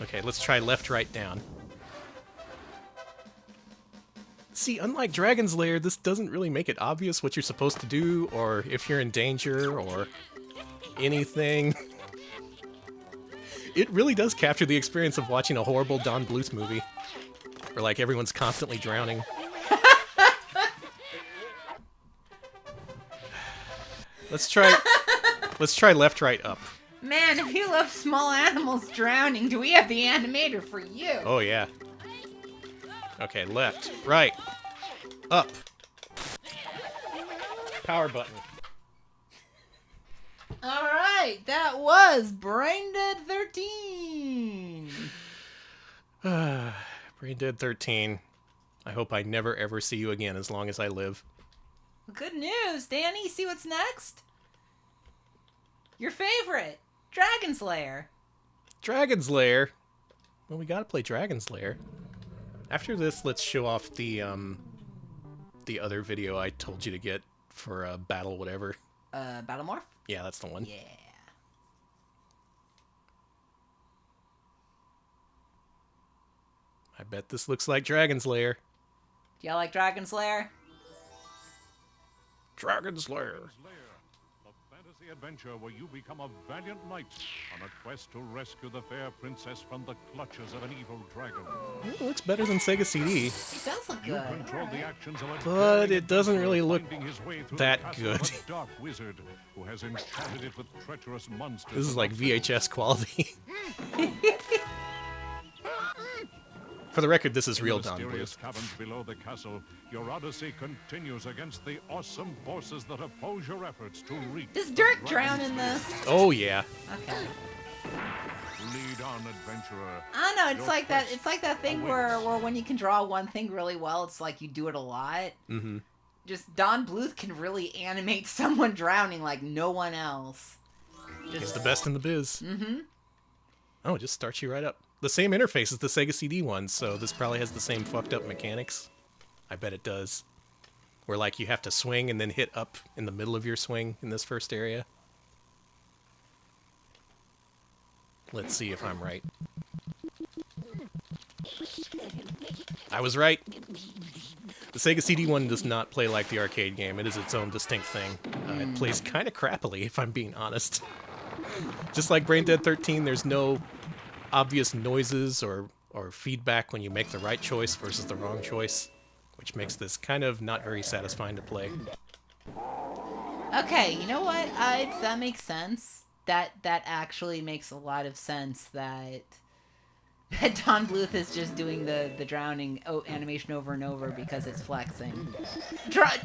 Okay, let's try left, right, down. See, unlike Dragon's Lair, this doesn't really make it obvious what you're supposed to do, or if you're in danger, or anything. It really does capture the experience of watching a horrible Don Bluth movie, where, like, everyone's constantly drowning. Let's try left, right, up. Man, if you love small animals drowning, do we have the animator for you? Oh, yeah. Okay, left, right, up. Power button. Alright, that was Brain Dead 13. Brain Dead 13. I hope I never ever see you again as long as I live. Good news, Danny. See what's next? Your favorite, Dragon's Lair. Dragon's Lair. Well, we gotta play Dragon's Lair. After this, let's show off the other video I told you to get for Battle whatever. Battlemorph? Yeah, that's the one. Yeah. I bet this looks like Dragon's Lair. Do y'all like Dragon's Lair? Dragon's Lair. The fantasy adventure where you become a valiant knight on a quest to rescue the fair princess from the clutches of an evil dragon. It looks better than Sega CD, It does look You good. control the actions of a but daring it doesn't adventurer really look finding his way through that the castle good. of a dark wizard who has enchanted it with treacherous monsters. This is like VHS quality. For the record, this is real Don mysterious Bluth. caverns below the castle, your odyssey continues against the awesome forces that oppose your efforts to reach. Does the Dirt dragon's drown in lair. this? Oh yeah. Okay. Lead on, adventurer. I don't know, it's Your like that. quest It's like that thing where when you can draw one thing really well, it's like you do it a lot. Mm-hmm. Just Don Bluth can really animate someone drowning like no one else. He's the best in the biz. Mm-hmm. Oh, it just starts you right up. The same interface as the Sega CD one, so this probably has the same fucked up mechanics. I bet it does. Where, like, you have to swing and then hit up in the middle of your swing in this first area. Let's see if I'm right. I was right. The Sega CD one does not play like the arcade game. It is its own distinct thing. It plays kind of crappily, if I'm being honest. Just like Brain Dead 13, there's no obvious noises or feedback when you make the right choice versus the wrong choice, which makes this kind of not very satisfying to play. Okay, you know what? That makes sense. That actually makes a lot of sense that Don Bluth is just doing the drowning animation over and over because it's flexing.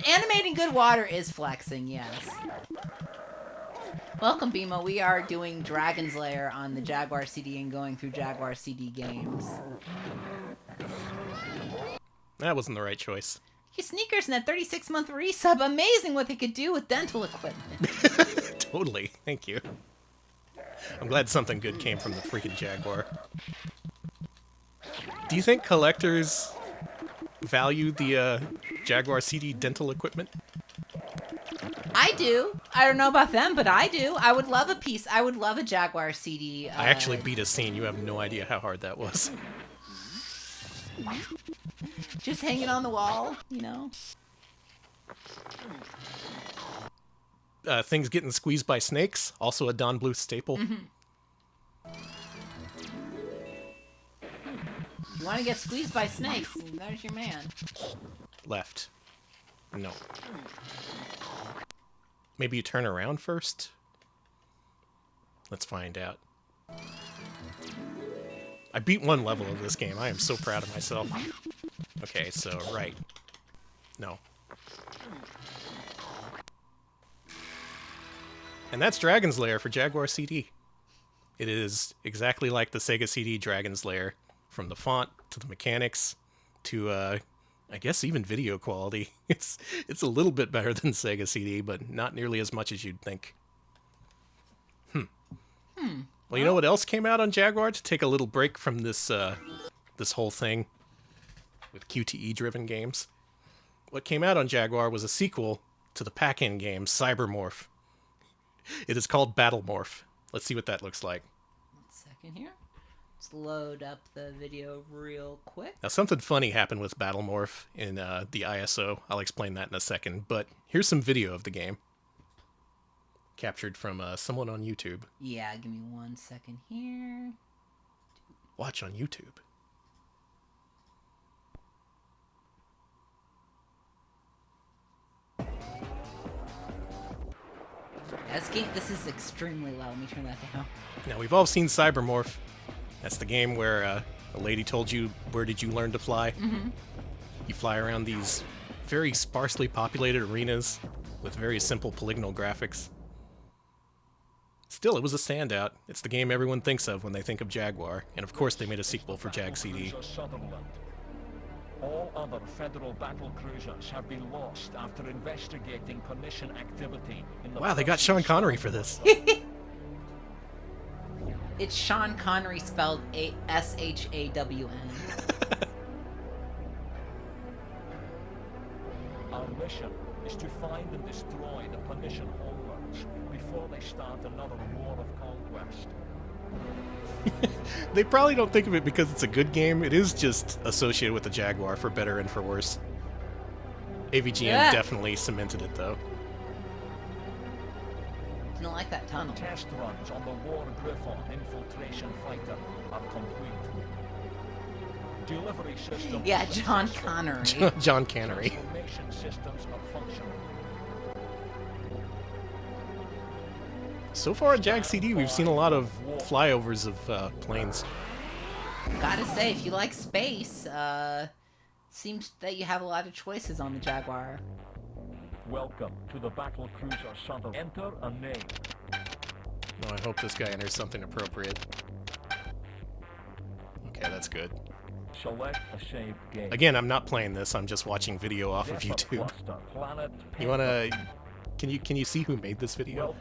Animating good water is flexing, yes. Welcome, Bimo. We are doing Dragon's Lair on the Jaguar CD and going through Jaguar CD games. That wasn't the right choice. Sneakers Net 36-month resub. Amazing what they could do with dental equipment. Totally. Thank you. I'm glad something good came from the freaking Jaguar. Do you think collectors value the Jaguar CD dental equipment? I do. I don't know about them, but I do. I would love a piece. I would love a Jaguar CD. I actually beat a scene. You have no idea how hard that was. Just hanging on the wall, you know? Things getting squeezed by snakes, also a Don Bluth staple. You want to get squeezed by snakes, there's your man. Left. No. Maybe you turn around first? Let's find out. I beat one level of this game. I am so proud of myself. Okay, so right. No. And that's Dragon's Lair for Jaguar CD. It is exactly like the Sega CD Dragon's Lair, from the font to the mechanics to, I guess even video quality. It's a little bit better than Sega CD, but not nearly as much as you'd think. Well, you know what else came out on Jaguar to take a little break from this this whole thing with QTE-driven games? What came out on Jaguar was a sequel to the pack-in game Cybermorph. It is called Battlemorph. Let's see what that looks like. 1 second here. Let's load up the video real quick. Now, something funny happened with Battlemorph in the ISO. I'll explain that in a second, but here's some video of the game. Captured from someone on YouTube. Yeah, give me 1 second here. Watch on YouTube. This is extremely loud. Let me turn that down. Now, we've all seen Cybermorph. That's the game where a lady told you, where did you learn to fly? Mm-hmm. You fly around these very sparsely populated arenas with very simple polygonal graphics. Still, it was a standout. It's the game everyone thinks of when they think of Jaguar. And of course, they made a sequel for Jag CD. All other federal battle cruisers have been lost after investigating permission activity in the Wow, they got Sean Connery for this. It's Sean Connery spelled S-H-A-W-N. Our mission is to find and destroy the permission holders before they start another war of conquest. They probably don't think of it because it's a good game. It is just associated with the Jaguar for better and for worse. AVGN definitely cemented it, though. I don't like that tunnel. Test runs on the War Griffon infiltration fighter are complete. Delivery systems. Yeah, John Connery. John Cannery. Information systems are functional. So far at Jag CD, we've seen a lot of flyovers of planes. Gotta say, if you like space, seems that you have a lot of choices on the Jaguar. Welcome to the battle cruiser Southern. Enter a name. Oh, I hope this guy enters something appropriate. Okay, that's good. Select a saved game. Again, I'm not playing this. I'm just watching video off of YouTube. You wanna? Can you see who made this video?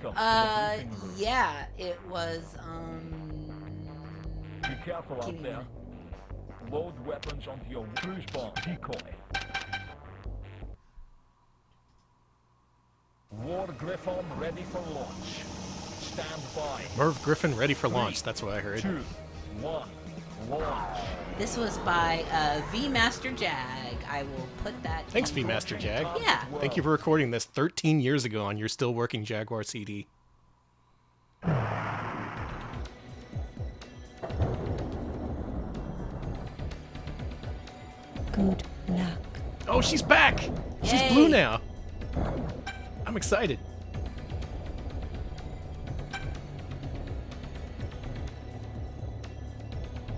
Yeah, it was Be careful out there. Load weapons onto your cruise bomb decoy. War Griffon ready for launch. Stand by. Merv Griffin ready for launch. That's what I heard. 2, 1, launch. This was by V Master Jag. I will put that. Thanks, in- V Master Jag. Yeah. Thank you for recording this 13 years ago on your still working Jaguar CD. Good luck. Oh, she's back! She's Yay. blue now. I'm excited.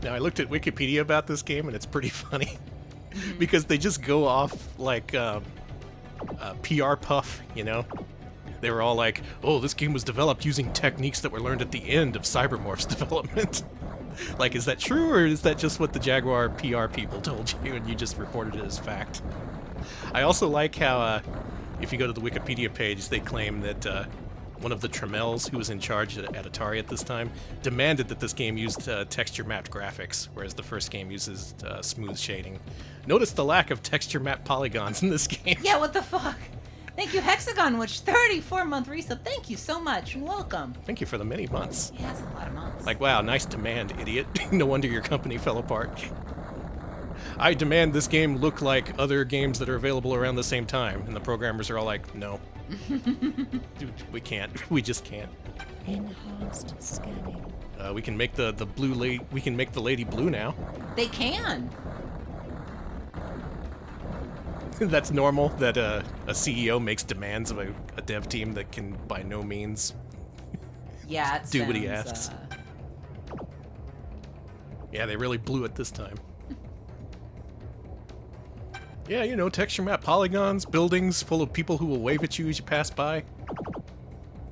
Now, I looked at Wikipedia about this game, and it's pretty funny. Because they just go off like a PR puff, you know? They were all like, oh, this game was developed using techniques that were learned at the end of Cybermorph's development. Like, is that true, or is that just what the Jaguar PR people told you and you just reported it as fact? I also like how, if you go to the Wikipedia page, they claim that one of the Tremels, who was in charge at Atari at this time, demanded that this game used texture-mapped graphics, whereas the first game uses smooth shading. Notice the lack of texture-mapped polygons in this game. Yeah, what the fuck? Thank you, Hexagon, which 34-month resub. Thank you so much and welcome. Thank you for the many months. Yeah, that's a lot of months. Like, wow, nice demand, idiot. No wonder your company fell apart. I demand this game look like other games that are available around the same time. And the programmers are all like, no. Dude, we can't. We just can't. Enhanced scanning. We can make the blue lady. We can make the lady blue now. They can. That's normal that a CEO makes demands of a dev team that can by no means Yeah, it do what he sounds, asks. Yeah, they really blew it this time. Yeah, you know, texture map polygons, buildings full of people who will wave at you as you pass by.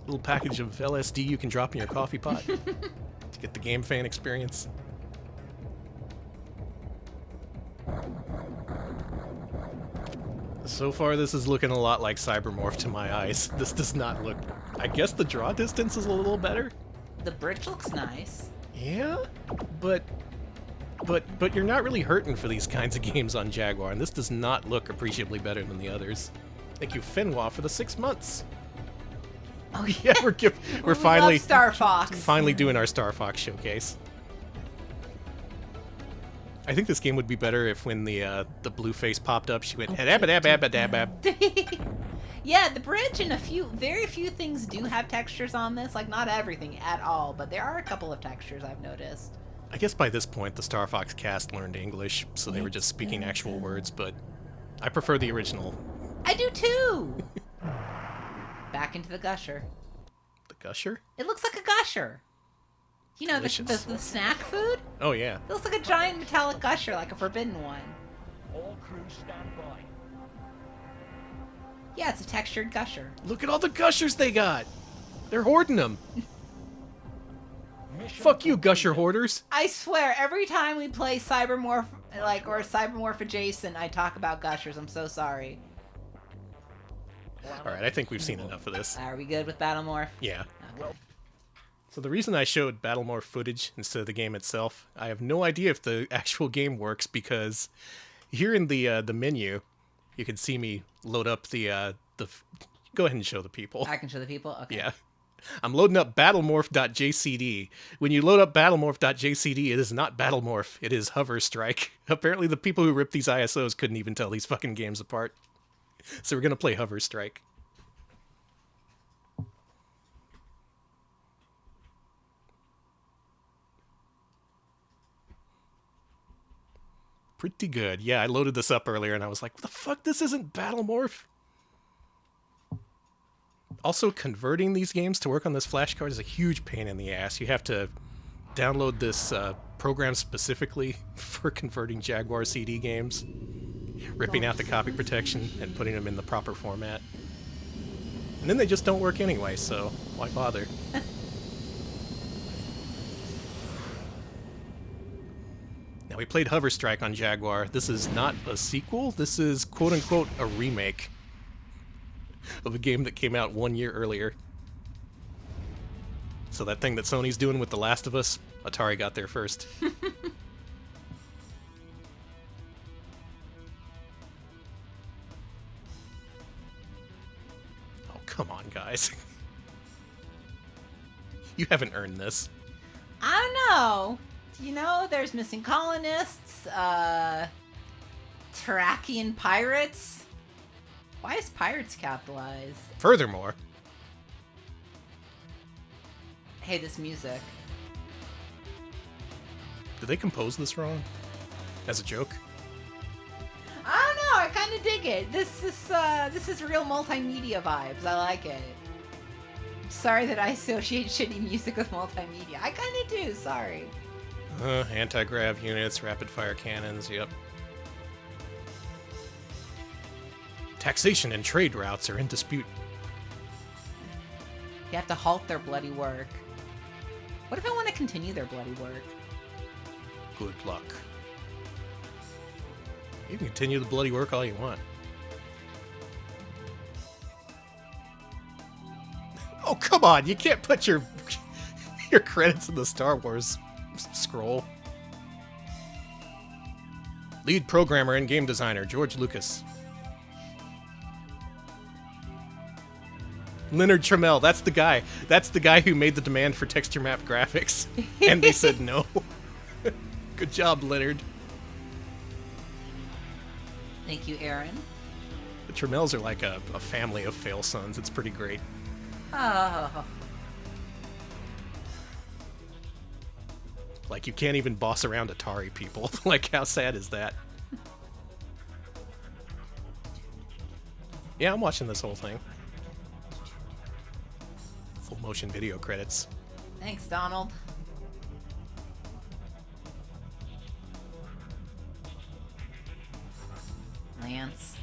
Little package of LSD you can drop in your coffee pot to get the game fan experience. So far, this is looking a lot like Cybermorph to my eyes. This does not look... I guess the draw distance is a little better? The bridge looks nice. Yeah, but you're not really hurting for these kinds of games on Jaguar, and this does not look appreciably better than the others. Thank you, Finwa, for the 6 months. Oh Yeah, we're We finally love Star Fox. finally doing our Star Fox showcase. I think this game would be better if when the blue face popped up, she went "Hadabadabadabadab." Yeah, the bridge and very few things do have textures on this. Like, not everything at all, but there are a couple of textures I've noticed. I guess by this point, the Star Fox cast learned English, so they were just speaking actual words, but I prefer the original. I do too! Back into the gusher. The Gusher? It looks like a gusher. You know, the Delicious. snack food? Oh, yeah. It looks like a giant metallic gusher, like a forbidden one. All crews stand by. Yeah, it's a textured gusher. Look at all the Gushers they got! They're hoarding them! Mission Fuck you, Gusher hoarders! I swear, every time we play Cybermorph, or Cybermorph adjacent, I talk about gushers. I'm so sorry. Alright, I think we've seen enough of this. Are we good with Battlemorph? Yeah. Okay. So the reason I showed Battlemorph footage instead of the game itself, I have no idea if the actual game works, because here in the menu, you can see me load up the go ahead and show the people. I can show the people? Okay. Yeah. I'm loading up battlemorph.jcd. When you load up battlemorph.jcd, it is not Battlemorph, it is Hover Strike. Apparently the people who ripped these ISOs couldn't even tell these fucking games apart. So we're gonna play Hover Strike. Pretty good. Yeah, I loaded this up earlier and I was like, what the fuck? This isn't Battlemorph? Also, converting these games to work on this flash card is a huge pain in the ass. You have to download this program specifically for converting Jaguar CD games, ripping out the copy protection and putting them in the proper format. And then they just don't work anyway, so why bother? Now, we played Hover Strike on Jaguar. This is not a sequel. This is, quote-unquote, a remake of a game that came out 1 year earlier. So that thing that Sony's doing with The Last of Us, Atari got there first. Oh, come on, guys. You haven't earned this. I don't know. you know, there's missing colonists, Terrakian pirates. Why is pirates capitalized? Furthermore, Hey, this music. did they compose this wrong? As a joke? I don't know. I kind of dig it. This is real multimedia vibes. I like it. Sorry that I associate shitty music with multimedia. I kind of do. Sorry. Anti-grav units, rapid-fire cannons, yep. Taxation and trade routes are in dispute. You have to halt their bloody work. What if I want to continue their bloody work? Good luck. You can continue the bloody work all you want. Oh, come on! You can't put your credits in the Star Wars scroll. Lead programmer and game designer, George Lucas. Leonard Trammell, that's the guy. That's the guy who made the demand for texture map graphics. And they said no. Good job, Leonard. Thank you, Aaron. The Trammells are like a family of fail sons. It's pretty great. Oh. Like, you can't even boss around Atari people. Like, how sad is that? Yeah, I'm watching this whole thing. Full motion video credits. Thanks, Donald. Lance.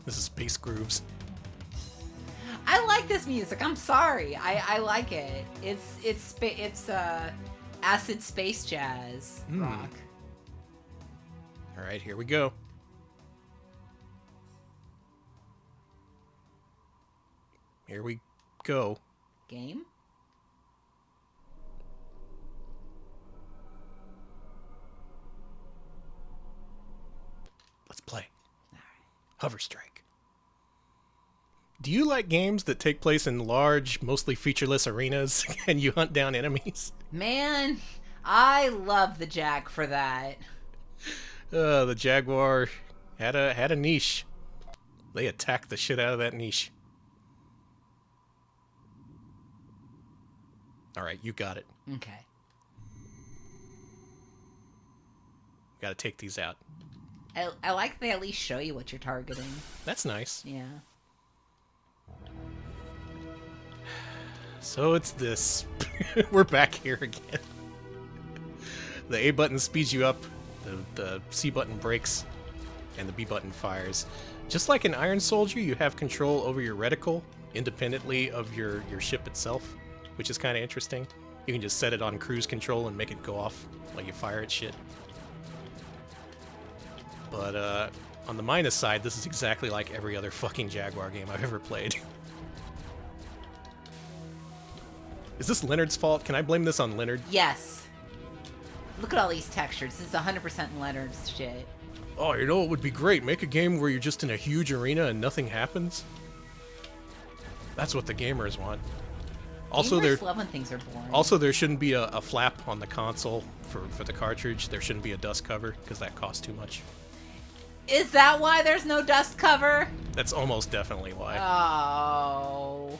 This is Space Grooves. I like this music. I'm sorry. I like it. It's acid space jazz rock. All right, here we go. Here we go. Game? Let's play. Hover Strike. Do you like games that take place in large, mostly featureless arenas and you hunt down enemies? Man, I love the Jag for that. The Jaguar had a niche. They attacked the shit out of that niche. All right, you got it. Okay. Got to take these out. I like they at least show you what you're targeting. That's nice. Yeah. So it's this. We're back here again. The A button speeds you up, the C button brakes, and the B button fires. Just like an Iron Soldier, you have control over your reticle independently of your ship itself, which is kind of interesting. You can just set it on cruise control and make it go off while you fire at shit. But on the minus side, this is exactly like every other fucking Jaguar game I've ever played. Is this Leonard's fault? Can I blame this on Leonard? Yes. Look at all these textures. This is 100% Leonard's shit. Oh, you know what would be great? Make a game where you're just in a huge arena and nothing happens. That's what the gamers want. Also, Gamers love when things are boring. Also, there shouldn't be a flap on the console for the cartridge. There shouldn't be a dust cover, because that costs too much. Is that why there's no dust cover? That's almost definitely why. Oh.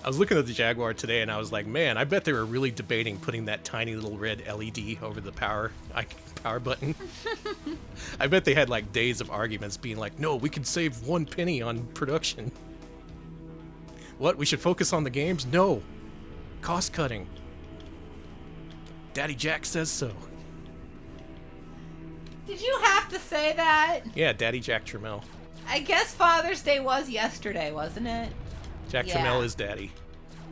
I was looking at the Jaguar today, and I was like, man, I bet they were really debating putting that tiny little red LED over the power button. I bet they had like days of arguments being like, no, we could save 1 penny on production. What? We should focus on the games? No. Cost cutting. Daddy Jack says so. Did you have to say that? Yeah, Daddy Jack Trammell. I guess Father's Day was yesterday, wasn't it? Jack Yeah. Trammell is daddy.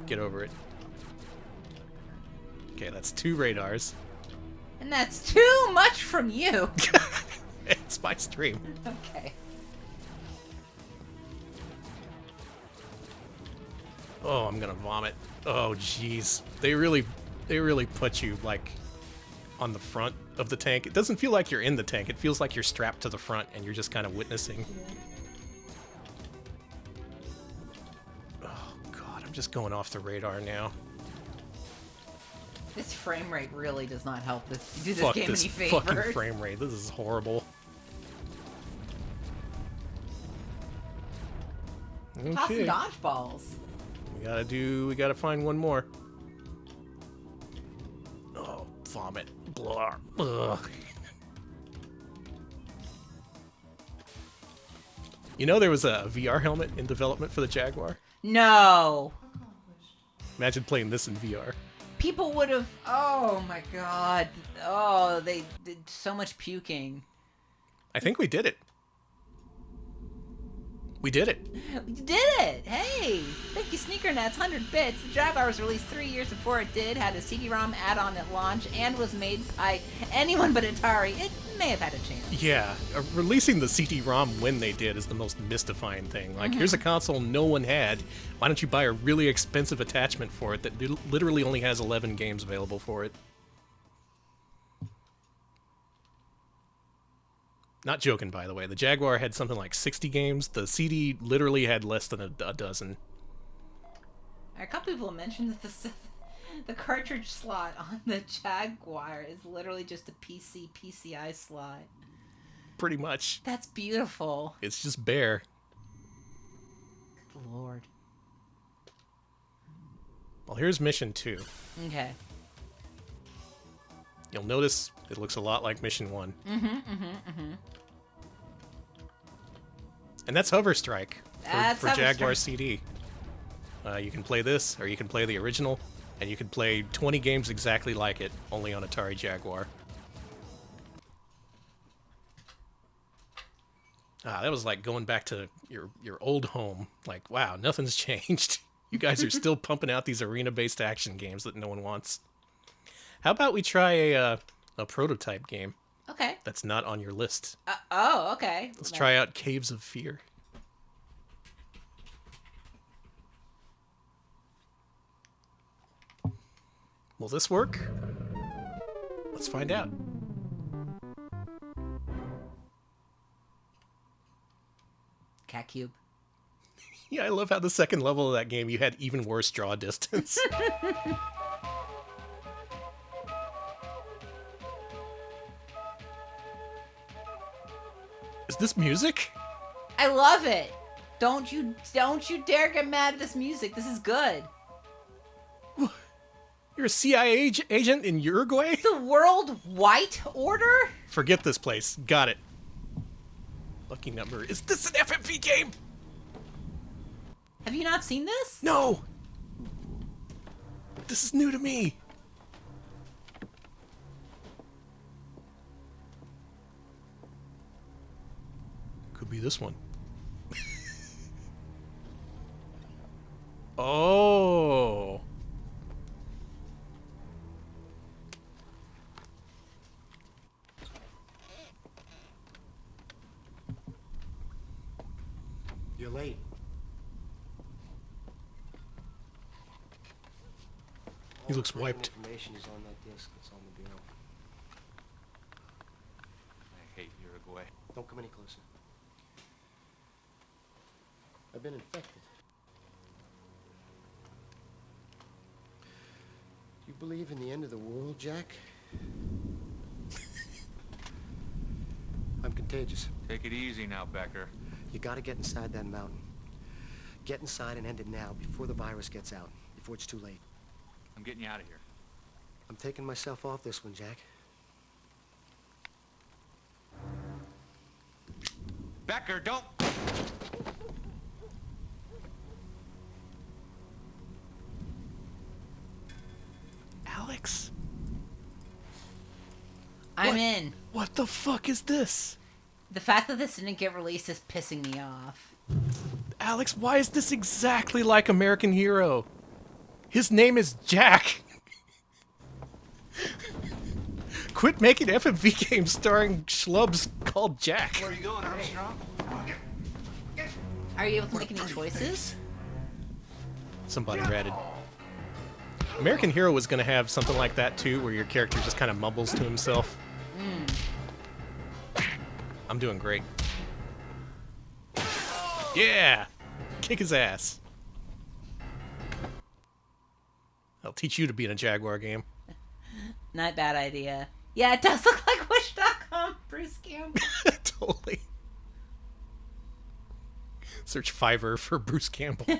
Get over it. Okay, that's 2 radars. And that's too much from you. It's my stream. Okay. Oh, I'm gonna vomit. Oh, jeez. They really put you, like, on the front of the tank. It doesn't feel like you're in the tank. It feels like you're strapped to the front and you're just kind of witnessing. I'm just going off the radar now. This frame rate really does not help do this Fuck game this any favors. fucking frame rate. This is horrible. Tossing Okay. dodgeballs. We gotta find one more. Oh, vomit. Blah. Ugh. You know there was a VR helmet in development for the Jaguar? No. Imagine playing this in VR. People would have. Oh my god. Oh, they did so much puking. I think we did it. We did it. You did it! Hey! Thank you, SneakerNets, 100 bits. The Jaguar was released 3 years before it did, had a CD-ROM add-on at launch, and was made by anyone but Atari. It may have had a chance. Yeah, releasing the CD-ROM when they did is the most mystifying thing. Like, here's a console no one had. Why don't you buy a really expensive attachment for it that literally only has 11 games available for it? Not joking, by the way. The Jaguar had something like 60 games. The CD literally had less than a dozen. A couple people mentioned that the cartridge slot on the Jaguar is literally just a PCI slot. Pretty much. That's beautiful. It's just bare. Good lord. Well, here's mission 2. Okay. You'll notice it looks a lot like mission 1. And that's Hover Strike for Hover Jaguar Strike. CD. You can play this, or you can play the original, and you can play 20 games exactly like it, only on Atari Jaguar. That was like going back to your old home. Like, wow, nothing's changed. You guys are still pumping out these arena-based action games that no one wants. How about we try a prototype game Okay. that's not on your list? Okay. Let's try out Caves of Fear. Will this work? Let's find out. Cat Cube. Yeah, I love how the second level of that game you had even worse draw distance. Is this music? I love it. Don't you dare get mad at this music. This is good. You're a CIA agent in Uruguay? The World White Order? Forget this place. Got it. Lucky number. Is this an FMV game? Have you not seen this? No! This is new to me. Could be this one. Oh. You're late. He looks All the wiped. information is on that disc that's on the bureau. I hate Uruguay. Don't come any closer. I've been infected. Do you believe in the end of the world, Jack? I'm contagious. Take it easy now, Becker. You gotta get inside that mountain. Get inside and end it now, before the virus gets out, before it's too late. I'm getting you out of here. I'm taking myself off this one, Jack. Becker, don't... Alex? I'm What? in. What the fuck is this? The fact that this didn't get released is pissing me off. Alex, why is this exactly like American Hero? His name is Jack. Quit making FMV games starring schlubs called Jack. Where are you going, Armstrong? Are you able to make any choices? Somebody ratted. American Hero was going to have something like that too, where your character just kind of mumbles to himself. I'm doing great. Yeah! Kick his ass. I'll teach you to be in a Jaguar game. Not bad idea. Yeah, it does look like Wish.com, Bruce Campbell. Totally. Search Fiverr for Bruce Campbell.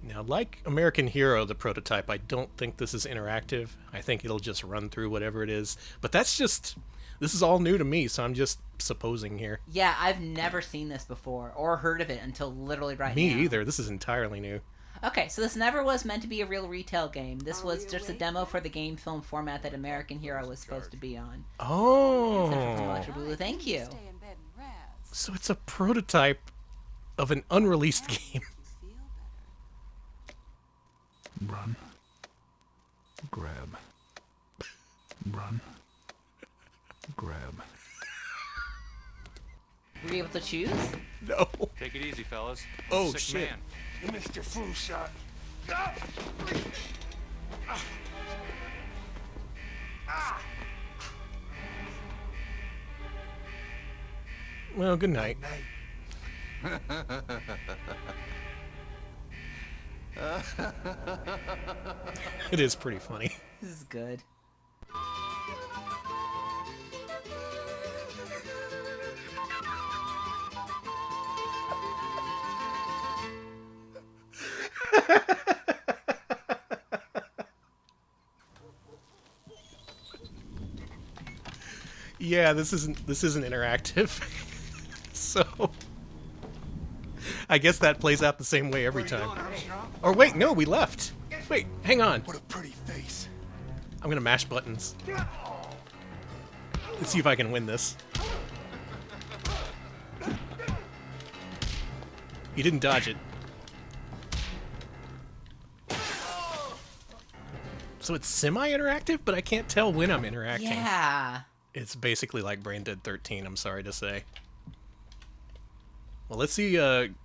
Now, like American Hero, the prototype, I don't think this is interactive. I think it'll just run through whatever it is. But this is all new to me, so I'm just supposing here. Yeah, I've never seen this before or heard of it until literally right now. Me either. This is entirely new. Okay, so this never was meant to be a real retail game. This was just a demo for the game film format that American Hero was supposed to be on. Oh. Thank you. So it's a prototype of an unreleased game. Run. Grab. Run. Grab. Were you able to choose? No. Take it easy, fellas. Oh, Sick shit. man. You missed your flu shot. Well, good night. It is pretty funny. This is good. Yeah, this isn't interactive. So I guess that plays out the same way every time. Or wait, no, we left. Wait, hang on. What a pretty face. I'm gonna mash buttons. Let's see if I can win this. You didn't dodge it. So it's semi-interactive, but I can't tell when I'm interacting. Yeah. It's basically like Brain Dead 13, I'm sorry to say. Well, let's see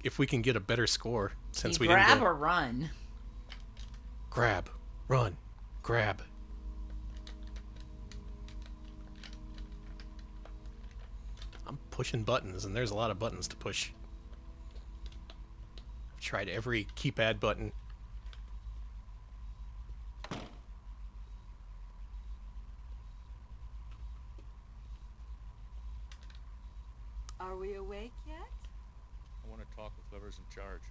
if we can get a better score since we didn't grab go. or run? Grab, run, grab. I'm pushing buttons, and there's a lot of buttons to push. I've tried every keypad button. Are we awake yet? I want to talk with whoever's in charge.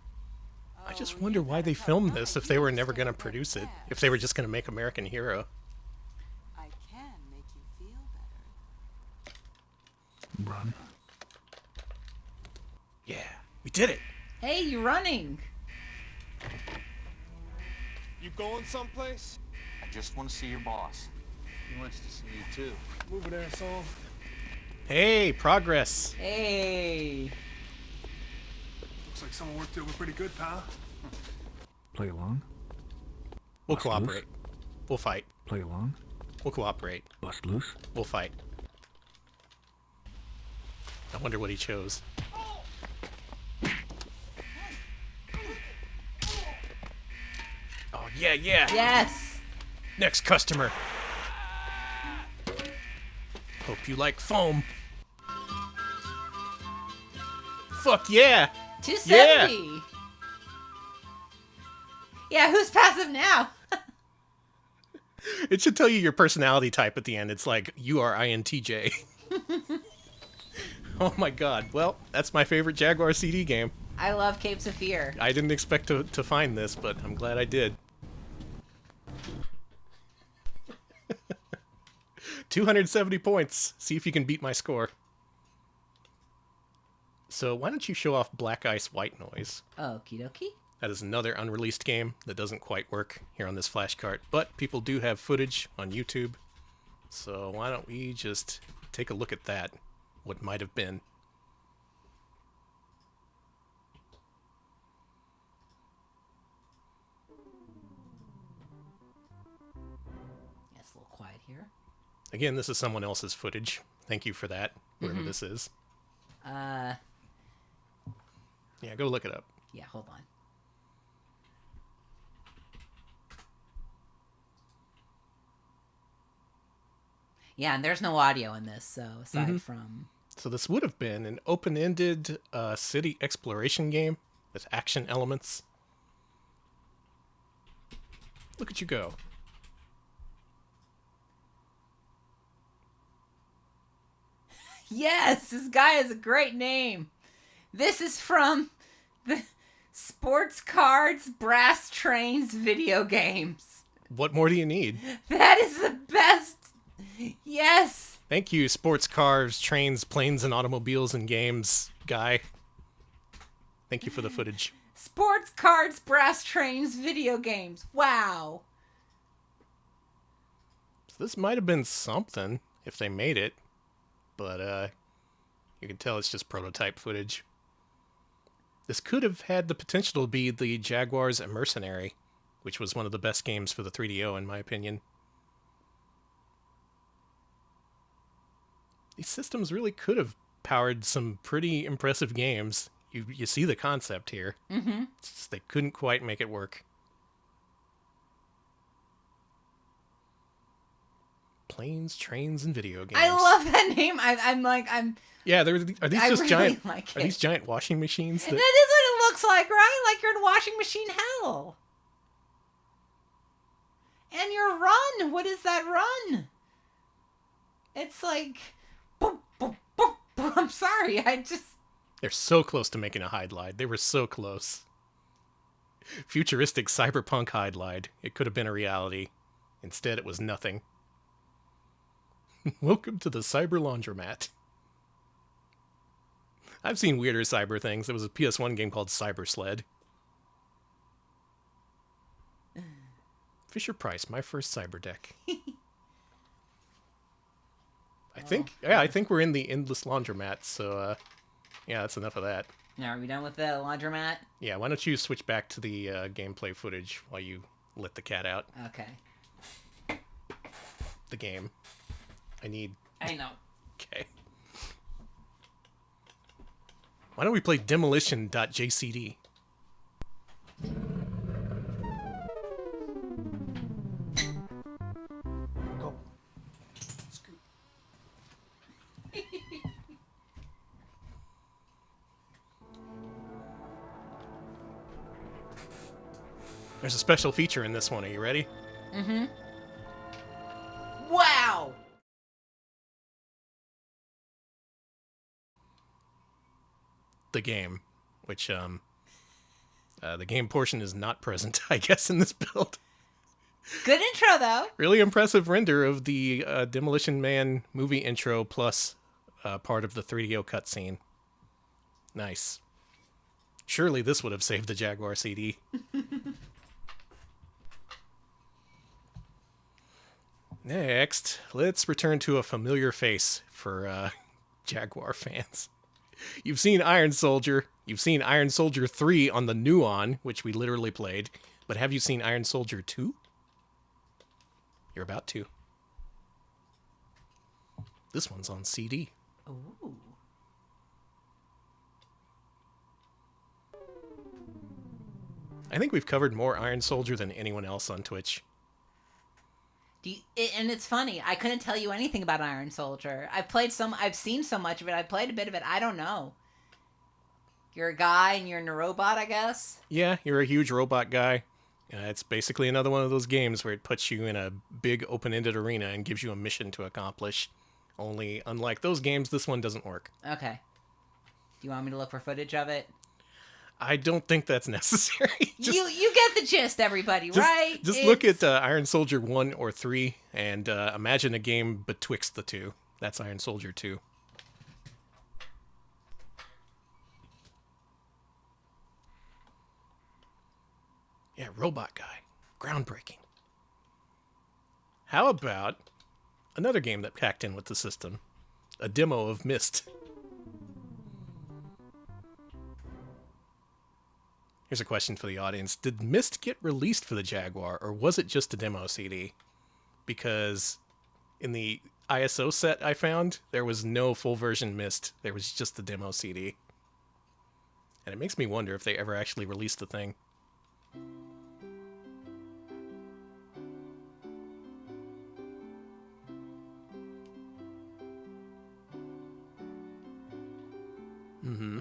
I just wonder why they filmed this if they were never going to produce it. If they were just going to make American Hero. I can make you feel better. Run. Yeah, we did it. Hey, you running? You going someplace? I just want to see your boss. He wants to see you too. Move it, asshole. Hey, progress. Hey. Looks like someone worked over pretty good, pal. Play along. We'll Bust cooperate. loose. We'll fight. Play along. We'll cooperate. Bust loose. We'll fight. I wonder what he chose. Oh, yeah, yeah. Yes. Next customer. Hope you like foam. Fuck yeah. 270. Yeah, who's passive now? It should tell you your personality type at the end. It's like, you are INTJ. Oh my god. Well, that's my favorite Jaguar CD game. I love Capes of Fear. I didn't expect to find this, but I'm glad I did. 270 points. See if you can beat my score. So why don't you show off Black Ice White Noise? Okie dokie. That is another unreleased game that doesn't quite work here on this flash cart, but people do have footage on YouTube. So why don't we just take a look at that, what might have been. Yeah, it's a little quiet here. Again, this is someone else's footage. Thank you for that, whoever this is. Yeah, go look it up. Yeah, hold on. Yeah, and there's no audio in this, so aside from... So this would have been an open-ended city exploration game with action elements. Look at you go. Yes, this guy has a great name. This is from the Sports Cards Brass Trains video games. What more do you need? That is the best. Yes. Thank you, sports cars, trains, planes, and automobiles and games guy. Thank you for the footage. Sports Cards Brass Trains video games. Wow. So this might have been something if they made it, but you can tell it's just prototype footage. This could have had the potential to be the Jaguar's A Mercenary, which was one of the best games for the 3DO in my opinion. These systems really could have powered some pretty impressive games. You see the concept here. Mm-hmm. It's just they couldn't quite make it work. Planes, trains, and video games. I love that name. I'm. Yeah, are these I just really giant? like Are it. these giant washing machines? That is what it looks like, right? Like you're in washing machine hell. And your run. What is that run? It's like. Boom, boom, boom, boom. I'm sorry. They're so close to making a hide glide. They were so close. Futuristic cyberpunk hide glide. It could have been a reality. Instead, it was nothing. Welcome to the cyber laundromat. I've seen weirder cyber things. There was a PS1 game called Cyber Sled. Fisher Price, my first cyber deck. I think we're in the endless laundromat, so yeah, that's enough of that. Now, are we done with the laundromat? Yeah, why don't you switch back to the gameplay footage while you let the cat out? Okay. The game. I know. Okay. Why don't we play demolition.jcd? Go. There's a special feature in this one. Are you ready? Mm-hmm. Wow! The game, which the game portion is not present, I guess, in this build. Good intro, though. Really impressive render of the Demolition Man movie intro plus part of the 3DO cutscene. Nice. Surely this would have saved the Jaguar CD. Next, let's return to a familiar face for Jaguar fans. You've seen Iron Soldier. You've seen Iron Soldier 3 on the Nuon, which we literally played. But have you seen Iron Soldier 2? You're about to. This one's on CD. Ooh. I think we've covered more Iron Soldier than anyone else on Twitch. And it's funny. I couldn't tell you anything about Iron Soldier. I've seen so much of it. I played a bit of it. I don't know. You're a guy and you're in a robot, I guess? Yeah, you're a huge robot guy. It's basically another one of those games where it puts you in a big open-ended arena and gives you a mission to accomplish. Only, unlike those games, this one doesn't work. Okay. Do you want me to look for footage of it? I don't think that's necessary. You get the gist, everybody, right? Just look at Iron Soldier 1 or 3 and imagine a game betwixt the two. That's Iron Soldier 2. Yeah, robot guy. Groundbreaking. How about another game that packed in with the system? A demo of Myst. Here's a question for the audience. Did Myst get released for the Jaguar, or was it just a demo CD? Because in the ISO set I found, there was no full version Myst. There was just the demo CD. And it makes me wonder if they ever actually released the thing. Mm-hmm.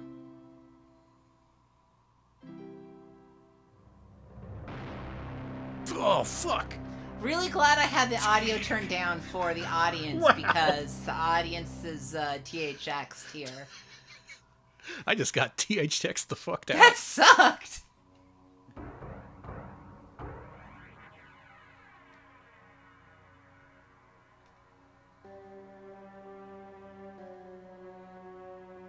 Oh, fuck! Really glad I had the audio turned down for the audience because the audience is THX tier. I just got THX the fucked out. That sucked!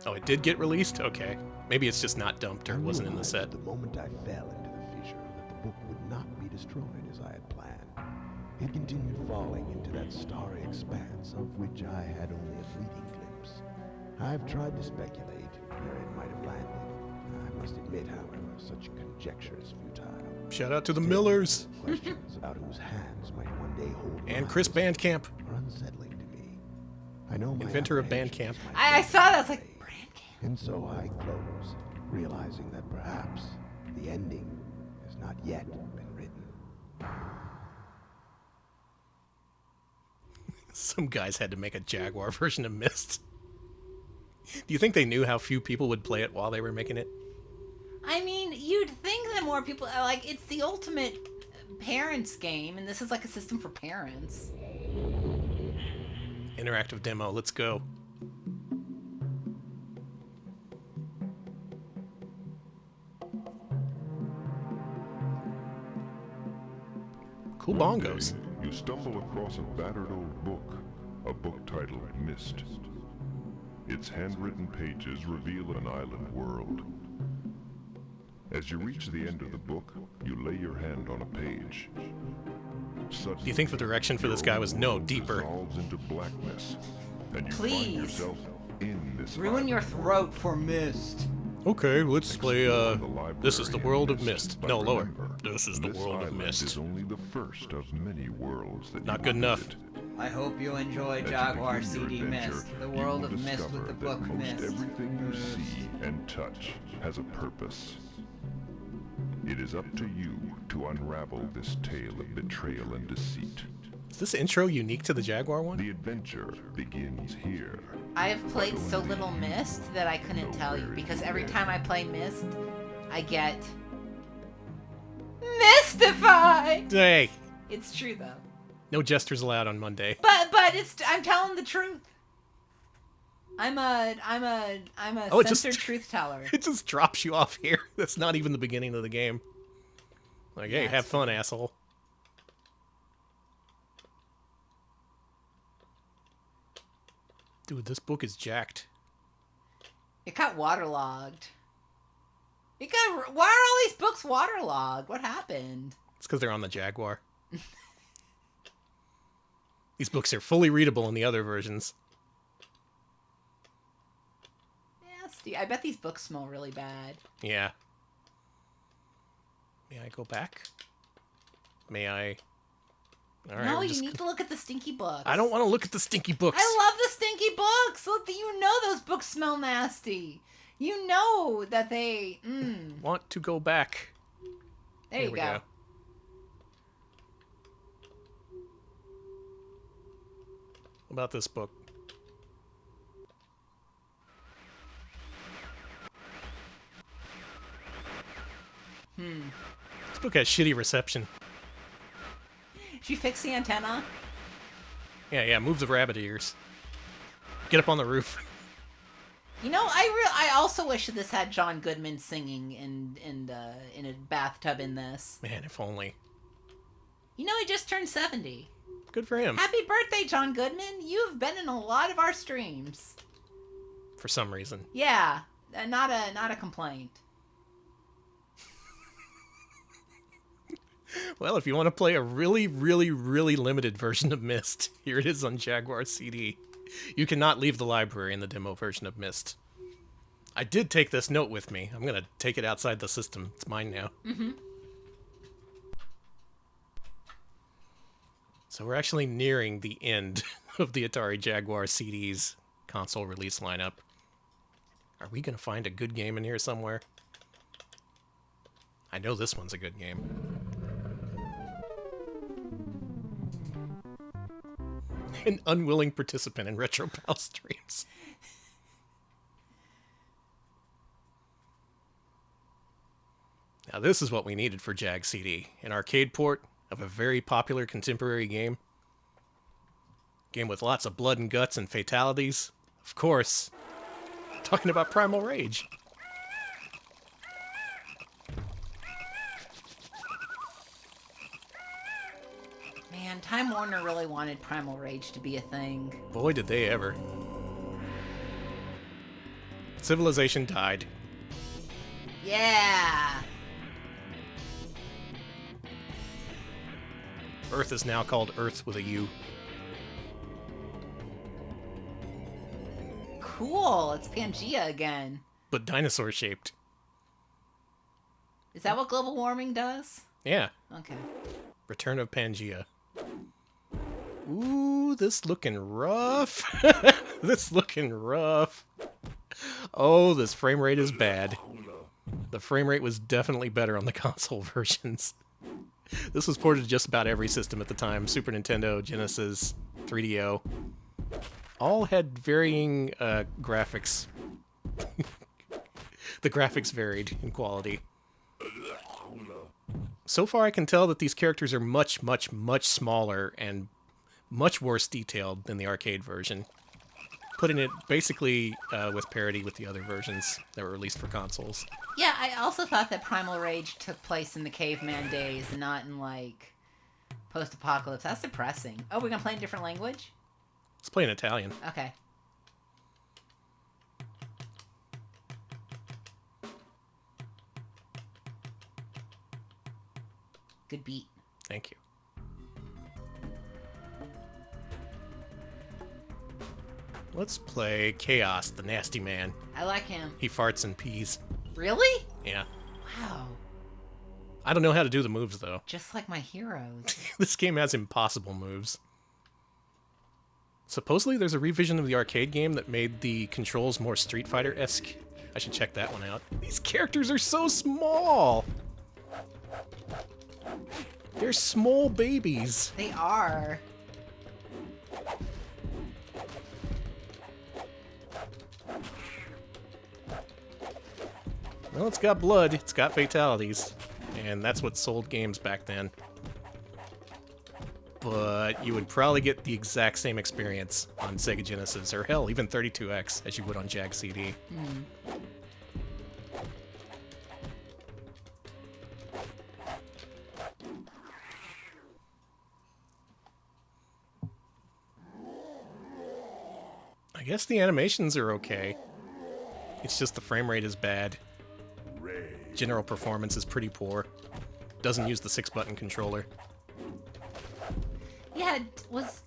Oh, it did get released? Okay. Maybe it's just not dumped or wasn't in the set. The moment I fell into the fissure, that the book would not be destroyed as I had planned. It continued falling into that starry expanse of which I had only a fleeting glimpse. I've tried to speculate where it might have landed. I must admit, however, such conjecture is futile. Shout out to the Millers! Questions about whose hands might one day hold And Chris Bandcamp. are unsettling to me. I know my Inventor of apprehensions Bandcamp. might I saw that, I was like, and so I close, realizing that perhaps the ending has not yet been written. Some guys had to make a Jaguar version of Myst. Do you think they knew how few people would play it while they were making it? I mean, you'd think that more people, like, it's the ultimate parents game, and this is like a system for parents. Interactive demo, let's go. Cool bongos. You stumble across a battered old book, a book titled Myst. Its handwritten pages reveal an island world. As you reach the end of the book, you lay your hand on a page. Suddenly, Do you think the direction for this guy was no deeper? dissolves into blackness, and you Please. find yourself in this Ruin your island throat for Myst. Okay, let's play, Explore the this is the library world of of Myst. but No, lower. remember, This is the this world of island Myst. is only the first of many worlds that Not you good will enough. visit. I hope you enjoy As you Jaguar begin your CD adventure, Myst, the you world will of Myst discover with the that book most Myst. everything you see and touch has a purpose. It is up to you to unravel this tale of betrayal and deceit. Is this intro unique to the Jaguar one? The adventure begins here. I have played so little Myst that I couldn't tell you, because every time I play Myst, I get mystified. Hey, It's true though. no jesters allowed on Monday. But I'm telling the truth. I'm a Oh, it just- censored truth teller. It just drops you off here. That's not even the beginning of the game. Like, hey, Yeah, have it's fun, asshole. Dude, this book is jacked. It got waterlogged. Why are all these books waterlogged? What happened? It's because they're on the Jaguar. These books are fully readable in the other versions. Nasty. I bet these books smell really bad. Yeah. May I go back? May I? All right. No, we're you just need to look at the stinky books. I don't want to look at the stinky books. I love the stinky books. Look, you know those books smell nasty. You know that they. Want to go back. There Here you we go. What about this book? This book has shitty reception. Did you fix the antenna? Yeah, move the rabbit ears. Get up on the roof. You know, I also wish that this had John Goodman singing in a bathtub in this. Man, if only. You know, he just turned 70. Good for him. Happy birthday, John Goodman. You've been in a lot of our streams. For some reason. Yeah, not a complaint. Well, if you want to play a really, really, really limited version of Myst, here it is on Jaguar CD. You cannot leave the library in the demo version of Myst. I did take this note with me. I'm going to take it outside the system. It's mine now. Mm-hmm. So we're actually nearing the end of the Atari Jaguar CD's console release lineup. Are we going to find a good game in here somewhere? I know this one's a good game. An unwilling participant in RetroPal streams. Now this is what we needed for Jag CD. An arcade port of a very popular contemporary game. Game with lots of blood and guts and fatalities. Of course, talking about Primal Rage. Man, Time Warner really wanted Primal Rage to be a thing. Boy, did they ever. Civilization died. Yeah! Earth is now called Earth with a U. Cool, it's Pangea again. But dinosaur-shaped. Is that what global warming does? Yeah. Okay. Return of Pangea. Ooh, this looking rough. This looking rough. Oh, this frame rate is bad. The frame rate was definitely better on the console versions. This was ported to just about every system at the time. Super Nintendo, Genesis, 3DO. All had varying graphics. The graphics varied in quality. So far I can tell that these characters are much, much, much smaller and much worse detailed than the arcade version. Putting it basically with parity with the other versions that were released for consoles. Yeah, I also thought that Primal Rage took place in the caveman days, not in, like, post-apocalypse. That's depressing. Oh, we're gonna play in a different language? Let's play in Italian. Okay. Good beat. Thank you. Let's play Chaos, the Nasty Man. I like him. He farts and pees. Really? Yeah. Wow. I don't know how to do the moves, though. Just like my heroes. This game has impossible moves. Supposedly there's a revision of the arcade game that made the controls more Street Fighter-esque. I should check that one out. These characters are so small! They're small babies. They are. Well, it's got blood, it's got fatalities, and that's what sold games back then. But you would probably get the exact same experience on Sega Genesis, or hell, even 32X, as you would on Jag CD. I guess the animations are okay. It's just the frame rate is bad. General performance is pretty poor. Doesn't use the 6-button controller. Yeah, it was...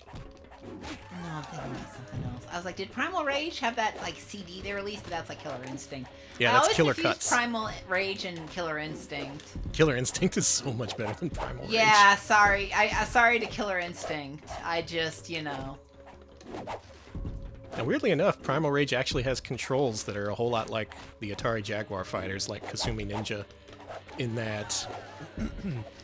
No, I'm thinking about something else. I was like, did Primal Rage have that, like, CD they released? But that's, like, Killer Instinct. Yeah, that's Killer I always confuse Cuts. Primal Rage and Killer Instinct. Killer Instinct is so much better than Primal Rage. Yeah, sorry. Sorry to Killer Instinct. I just, you know... Now, weirdly enough, Primal Rage actually has controls that are a whole lot like the Atari Jaguar fighters, like Kasumi Ninja, in that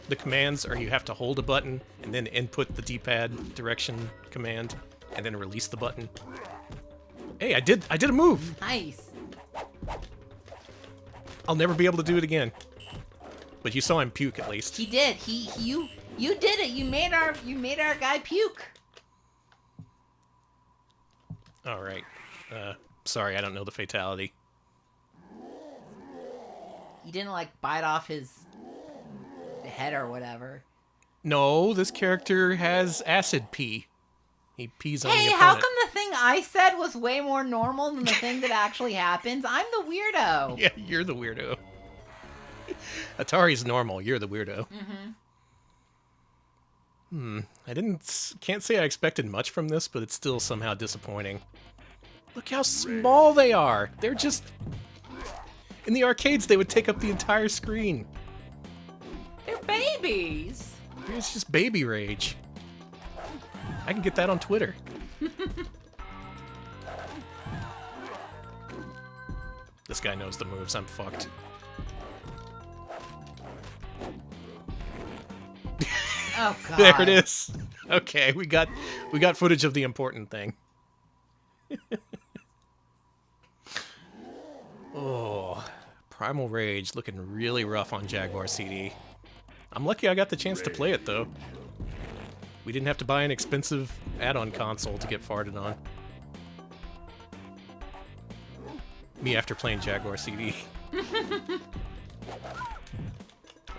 the commands are you have to hold a button and then input the D-pad direction command and then release the button. Hey, I did a move! Nice. I'll never be able to do it again. But you saw him puke at least. He did. You did it. You made our guy puke. All right. Sorry, I don't know the fatality. You didn't, like, bite off his head or whatever. No, this character has acid pee. He pees on the Hey, opponent. how come the thing I said was way more normal than the thing that actually happens? I'm the weirdo. Yeah, you're the weirdo. Atari's normal. You're the weirdo. Can't say I expected much from this, but it's still somehow disappointing. Look how small they are. They're just... In the arcades, they would take up the entire screen. They're babies. It's just baby rage. I can get that on Twitter. This guy knows the moves. I'm fucked. Oh god. There it is. Okay, we got footage of the important thing. Oh, Primal Rage looking really rough on Jaguar CD. I'm lucky I got the chance to play it, though. We didn't have to buy an expensive add-on console to get farted on. Me after playing Jaguar CD.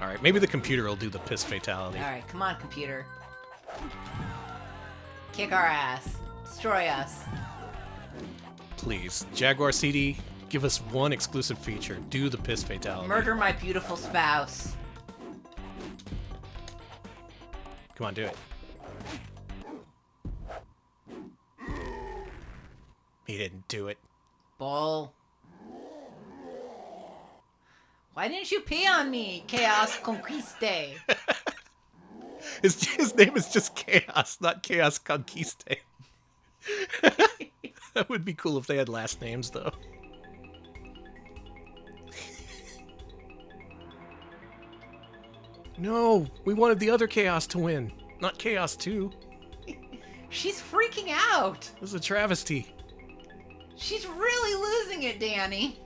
Alright, maybe the computer will do the piss fatality. Alright, come on, computer. Kick our ass. Destroy us. Please, Jaguar CD, give us one exclusive feature. Do the piss fatality. Murder my beautiful spouse. Come on, do it. He didn't do it. Bull. Why didn't you pee on me, Chaos Conquiste? His name is just Chaos, not Chaos Conquiste. That would be cool if they had last names, though. No, we wanted the other Chaos to win, not Chaos 2. She's freaking out. This is a travesty. She's really losing it, Danny.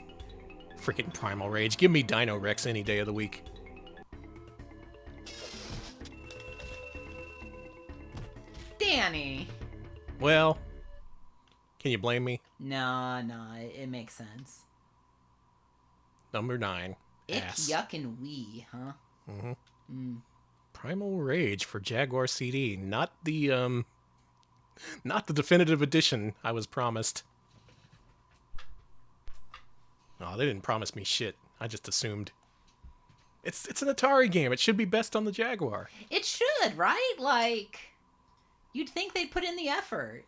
Freaking Primal Rage. Give me Dino Rex any day of the week. Danny. Well, can you blame me? No, it makes sense. Number 9. Ick, Ass. yuck, and wee, huh? Mm-hmm. Mm. Primal Rage for Jaguar CD, not the definitive edition I was promised. Oh, they didn't promise me shit. I just assumed. It's an Atari game. It should be best on the Jaguar. It should, right? Like, you'd think they'd put in the effort.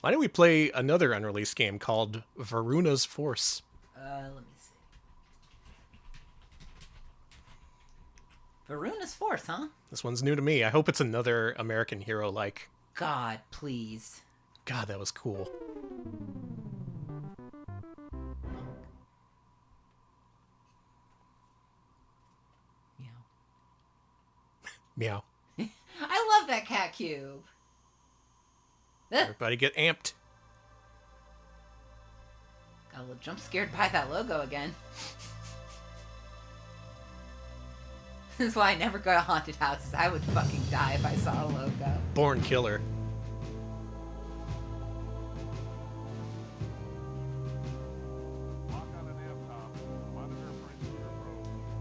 Why don't we play another unreleased game called Varuna's Force? Let me see. Varuna's Force, huh? This one's new to me. I hope it's another American Hero-like. God, please. God, that was cool. Meow. I love that cat cube. Everybody get amped. Got a little jump scared by that logo again. This is why I never go to haunted houses. I would fucking die if I saw a logo. Born Killer.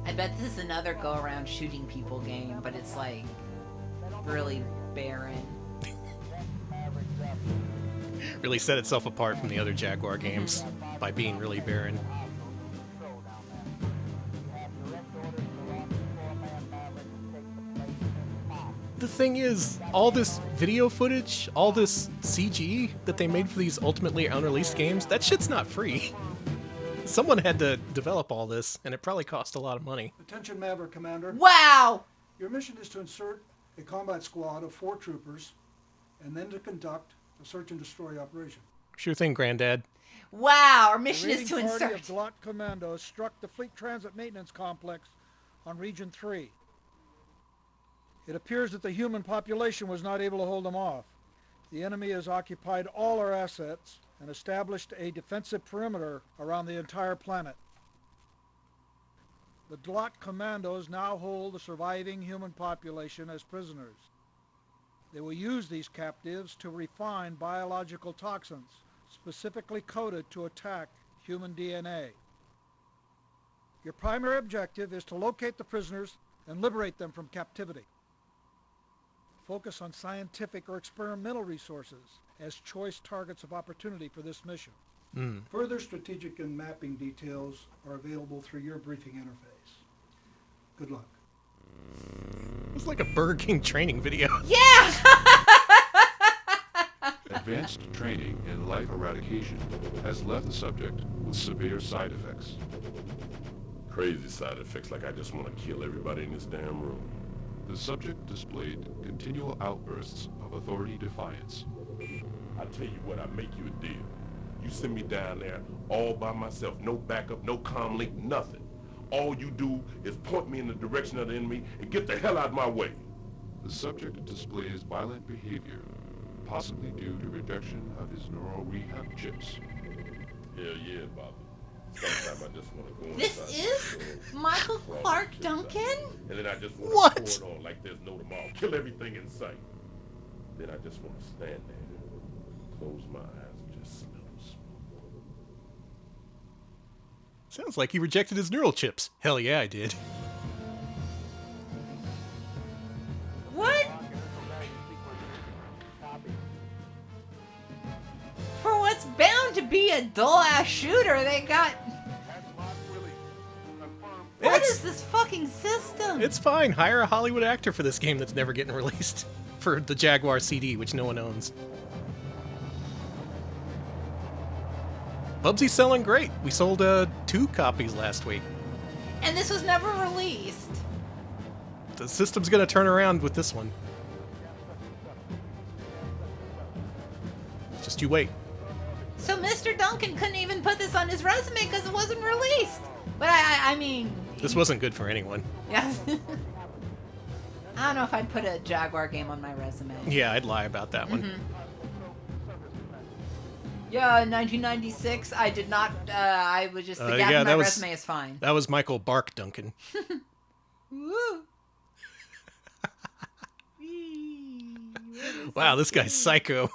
I bet this is another go-around shooting people game, but it's like really barren. Really set itself apart from the other Jaguar games by being really barren. The thing is, all this video footage, all this CG that they made for these ultimately unreleased games, that shit's not free. Someone had to develop all this, and it probably cost a lot of money. Attention, Maverick Commander. Wow! Your mission is to insert a combat squad of 4 troopers, and then to conduct a search and destroy operation. Sure thing, Granddad. Wow, our mission The is to raiding party insert. of Glot Commandos struck the Fleet Transit Maintenance Complex on Region 3. It appears that the human population was not able to hold them off. The enemy has occupied all our assets and established a defensive perimeter around the entire planet. The Glot Commandos now hold the surviving human population as prisoners. They will use these captives to refine biological toxins specifically coded to attack human DNA. Your primary objective is to locate the prisoners and liberate them from captivity. Focus on scientific or experimental resources as choice targets of opportunity for this mission. Further strategic and mapping details are available through your briefing interface. Good luck. It's like a Burger King training video. Yeah! Advanced training in life eradication has left the subject with severe side effects. Crazy side effects like I just want to kill everybody in this damn room. The subject displayed continual outbursts of authority defiance. I tell you what, I make you a deal. You send me down there all by myself, no backup, no comm link, nothing. All you do is point me in the direction of the enemy and get the hell out of my way. The subject displays violent behavior, possibly due to rejection of his neural rehab chips. Hell yeah, Bobby. sometimes I just want to go This inside is the store, Michael crawl Clark some chips out, Duncan? and then I just want What? to pour it on like there's no tomorrow. Kill everything in sight. Then I just want to stand there, close my eyes, and just smell the smoke. Sounds like he rejected his neural chips. Hell yeah, I did. What? For what's bound to be a dull-ass shooter, they got... What is this fucking system? It's fine. Hire a Hollywood actor for this game that's never getting released. For the Jaguar CD, which no one owns. Bubsy's selling great. We sold 2 copies last week. And this was never released. The system's gonna turn around with this one. Just you wait. So Mr. Duncan couldn't even put this on his resume because it wasn't released. But I mean... This wasn't good for anyone. Yeah. I don't know if I'd put a Jaguar game on my resume. Yeah, I'd lie about that one. Yeah, in 1996, I did not, I was just, the gap in my resume is fine. That was Michael Bark Duncan. Woo. Wow, this guy's psycho.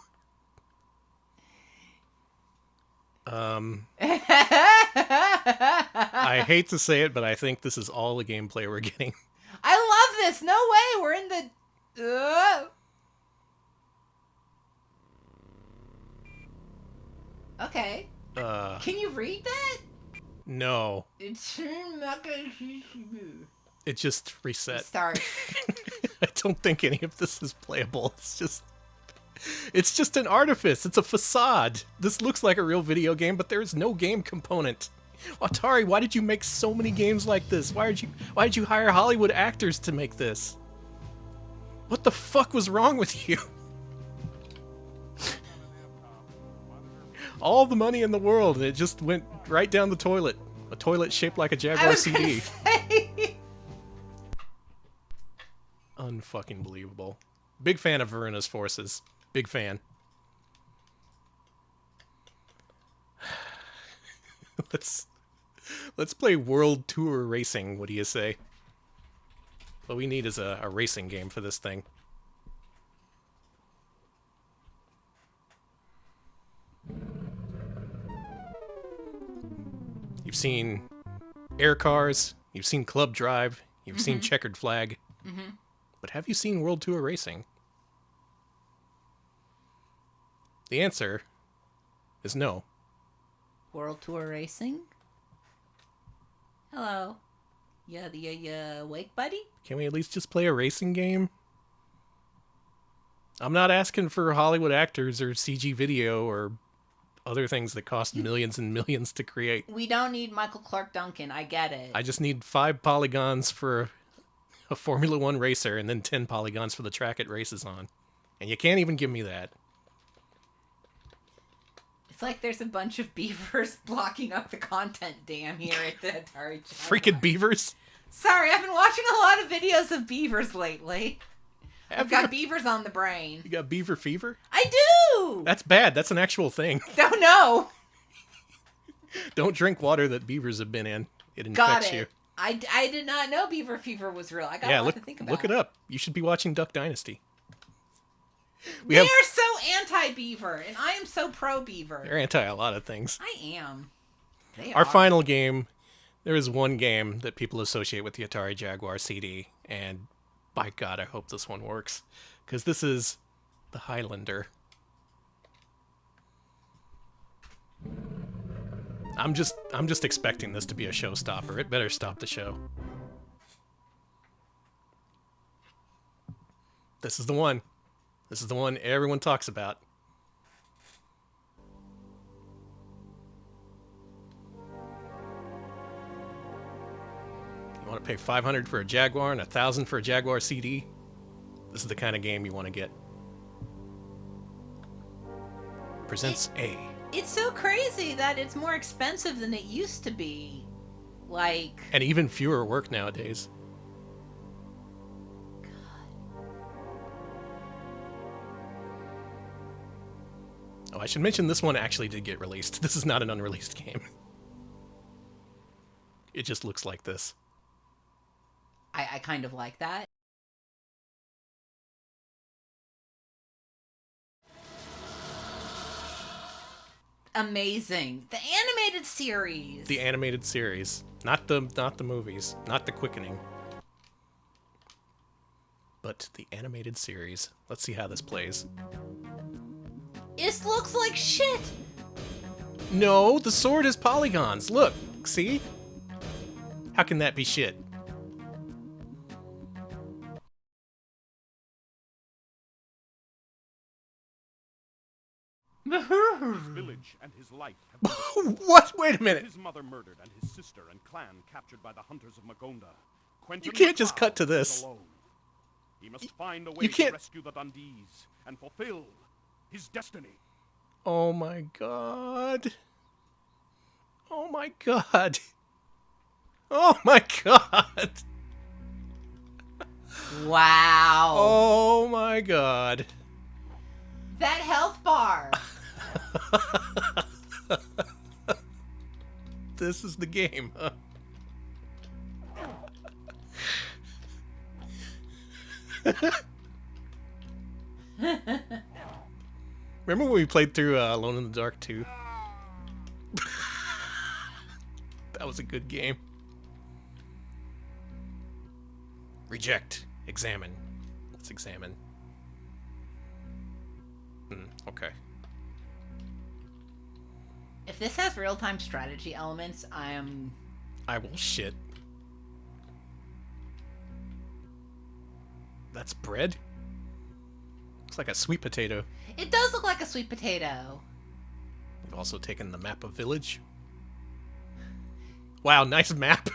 I hate to say it, but I think this is all the gameplay we're getting. I love this. No way. We're in the... Okay. Can you read that? No. It's... It just reset. Start. I don't think any of this is playable. It's just an artifice. It's a facade. This looks like a real video game, but there is no game component. Atari, why did you make so many games like this? Why did you hire Hollywood actors to make this? What the fuck was wrong with you? All the money in the world, and it just went right down the toilet. A toilet shaped like a Jaguar CD. Unfucking believable. Big fan of Veruna's Forces. Big fan. Let's play World Tour Racing. What do you say? What we need is a racing game for this thing. You've seen Air Cars, you've seen Club Drive, you've seen Checkered Flag, but have you seen World Tour Racing? The answer is no. World Tour Racing? Hello. You awake, buddy? Can we at least just play a racing game? I'm not asking for Hollywood actors or CG video or other things that cost millions and millions to create. We don't need Michael Clark Duncan. I get it. I just need 5 polygons for a Formula 1 racer and then 10 polygons for the track it races on. And you can't even give me that. It's like there's a bunch of beavers blocking up the content dam here at the Atari Jaguar. Freaking beavers? Sorry, I've been watching a lot of videos of beavers lately. I've got beavers on the brain. You got beaver fever? I do! That's bad. That's an actual thing. Don't know. Don't drink water that beavers have been in. It Got infects it. you. I did not know beaver fever was real. I got a lot to think about. Look it up. You should be watching Duck Dynasty. They are so anti-beaver, and I am so pro-beaver. They're anti a lot of things. I am. Our final game, there is one game that people associate with the Atari Jaguar CD, and by God, I hope this one works, because this is the Highlander. I'm just expecting this to be a showstopper. It better stop the show. This is the one. This is the one everyone talks about. You want to pay $500 for a Jaguar and $1,000 for a Jaguar CD? This is the kind of game you want to get. Presents A. It's so crazy that it's more expensive than it used to be. Like... And even fewer work nowadays. Oh, I should mention this one actually did get released. This is not an unreleased game. It just looks like this. I kind of like that. Amazing. The animated series. The animated series. Not the movies. Not the quickening. But the animated series. Let's see how this plays. This looks like shit. No, the sword is polygons. Look, see? How can that be shit? Village and his life have been What? Wait a minute. His mother murdered and his sister and clan captured by the hunters of Magonda. Quentin You can't just MacLeod cut to is this. alone. He must find a way you to can't- rescue the Dundees and fulfill his destiny. Oh my god. Oh my god. Oh my god. Wow. Oh my god. That health bar. This is the game, huh? Remember when we played through Alone in the Dark 2? That was a good game. Reject. Examine. Let's examine. Okay. If this has real-time strategy elements, I will shit. That's bread? Looks like a sweet potato. It does look like a sweet potato. We've also taken the map of Village. Wow, nice map.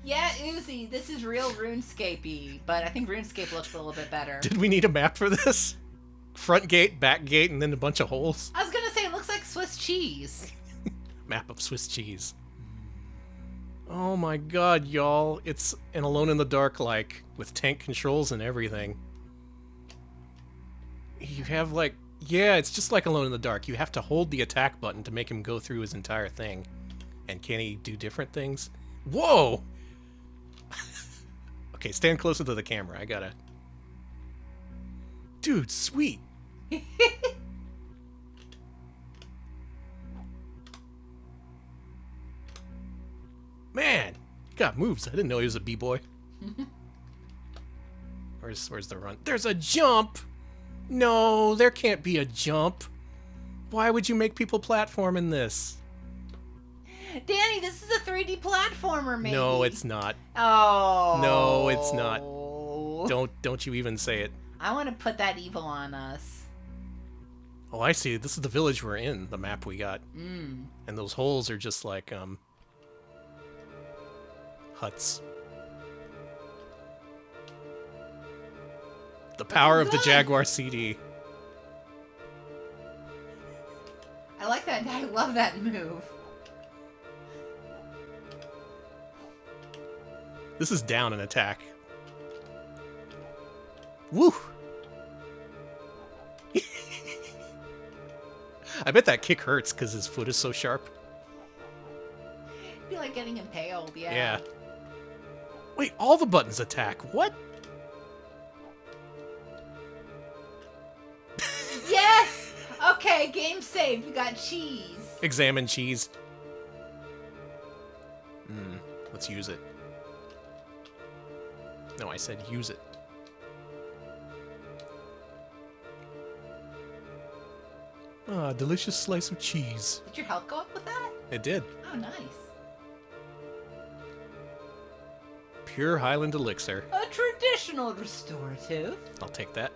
Yeah, Uzi, this is real RuneScape-y, but I think RuneScape looks a little bit better. Did we need a map for this? Front gate, back gate, and then a bunch of holes? I was gonna say, it looks like Swiss cheese. Map of Swiss cheese. Oh my god, y'all. It's an Alone in the Dark, like, with tank controls and everything. You have, like... Yeah, it's just like Alone in the Dark. You have to hold the attack button to make him go through his entire thing. And can he do different things? Whoa! Okay, stand closer to the camera. I gotta... Dude, sweet! Man! He got moves. I didn't know he was a b-boy. Where's the run? There's a jump! No, there can't be a jump. Why would you make people platform in this? Danny, this is a 3D platformer, maybe. No, it's not. Oh. No, it's not. Don't you even say it. I want to put that evil on us. Oh, I see. This is the village we're in, the map we got. Mm. And those holes are just like, huts. The power of the Jaguar CD. I like that. I love that move. This is down an attack. Woo! I bet that kick hurts because his foot is so sharp. It'd be like getting impaled, yeah. Yeah. Wait, all the buttons attack. What? Yes! Okay, game saved. We got cheese. Examine cheese. Let's use it. No, I said use it. Ah, delicious slice of cheese. Did your health go up with that? It did. Oh, nice. Pure Highland elixir. A traditional restorative. I'll take that.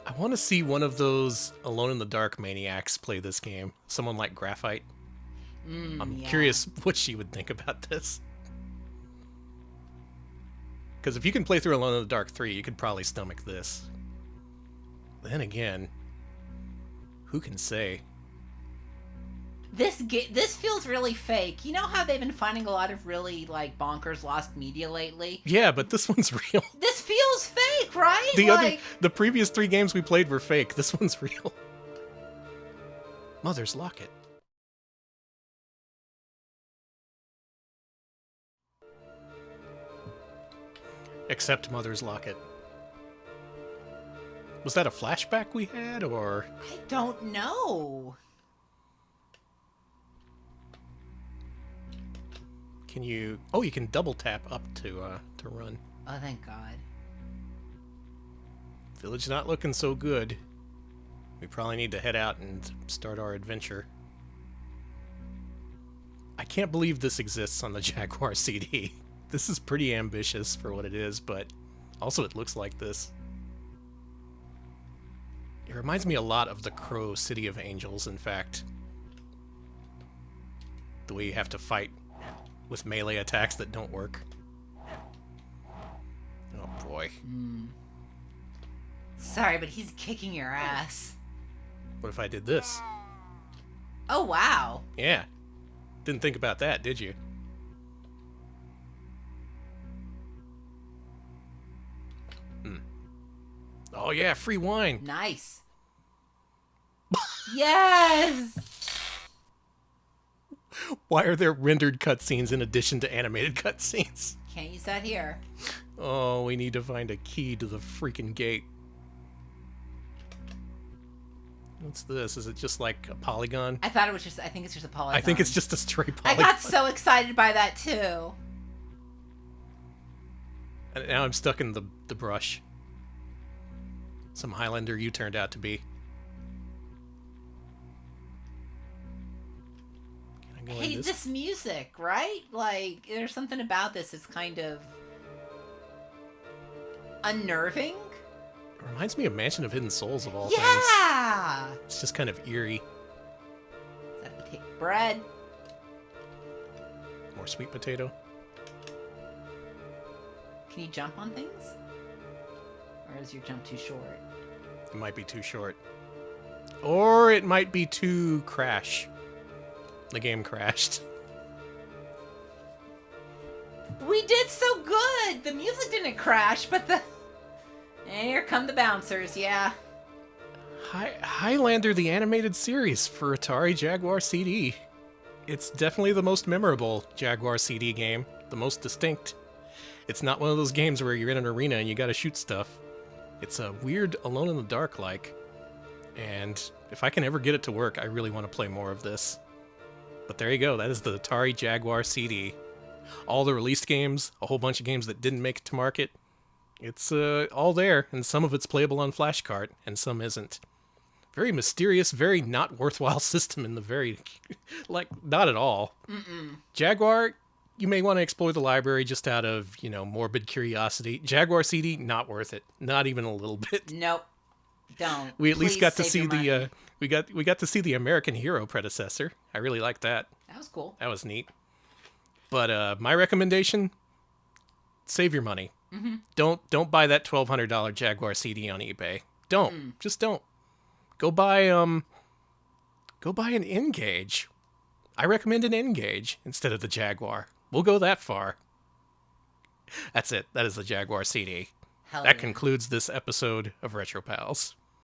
I want to see one of those Alone in the Dark maniacs play this game. Someone like Graphite. I'm curious what she would think about this. Because if you can play through Alone in the Dark 3, you could probably stomach this. Then again, who can say? This feels really fake. You know how they've been finding a lot of really, like, bonkers lost media lately? Yeah, but this one's real. This feels fake, right? The previous 3 games we played were fake. This one's real. Mother's Locket. Except Mother's Locket. Was that a flashback we had, or...? I don't know. Can you... Oh, you can double tap up to run. Oh, thank God. Village not looking so good. We probably need to head out and start our adventure. I can't believe this exists on the Jaguar CD. This is pretty ambitious for what it is, but also it looks like this. It reminds me a lot of the Crow City of Angels, in fact. The way you have to fight with melee attacks that don't work. Oh boy. Sorry, but he's kicking your ass. What if I did this? Oh, wow. Yeah. Didn't think about that, did you? Oh yeah, free wine. Nice. Yes! Why are there rendered cutscenes in addition to animated cutscenes? Can't use that here. Oh, we need to find a key to the freaking gate. What's this? Is it just like a polygon? I think it's just a polygon. I think it's just a straight I polygon. got so excited by that too. And now I'm stuck in the brush. Some Highlander you turned out to be. Can I go Hey, in this music, right? Like, there's something about this that's kind of unnerving. It reminds me of Mansion of Hidden Souls of all things. Yeah! It's just kind of eerie. Is that potato bread? More sweet potato. Can you jump on things? Or is your jump too short? It might be too short. Or it might be too crash. The game crashed. We did so good! The music didn't crash, but the... And here come the bouncers, yeah. Highlander the animated series for Atari Jaguar CD. It's definitely the most memorable Jaguar CD game. The most distinct. It's not one of those games where you're in an arena and you gotta shoot stuff. It's a weird Alone in the Dark like. And if I can ever get it to work, I really want to play more of this. But there you go, that is the Atari Jaguar CD. All the released games, a whole bunch of games that didn't make it to market. It's all there, and some of it's playable on flashcart, and some isn't. Very mysterious, very not worthwhile system in the very... like, not at all. Jaguar, you may want to explore the library just out of, morbid curiosity. Jaguar CD, not worth it. Not even a little bit. Nope. Don't. We at least Please got to save see your money. the we got to see the American Hero predecessor. I really liked that. That was cool. That was neat. But my recommendation: save your money. Don't buy that $1,200 Jaguar CD on eBay. Don't. Just don't. Go buy an N-Gage. I recommend an N-Gage instead of the Jaguar. We'll go that far. That's it. That is the Jaguar CD. Hell That yeah. concludes this episode of Retro Pals.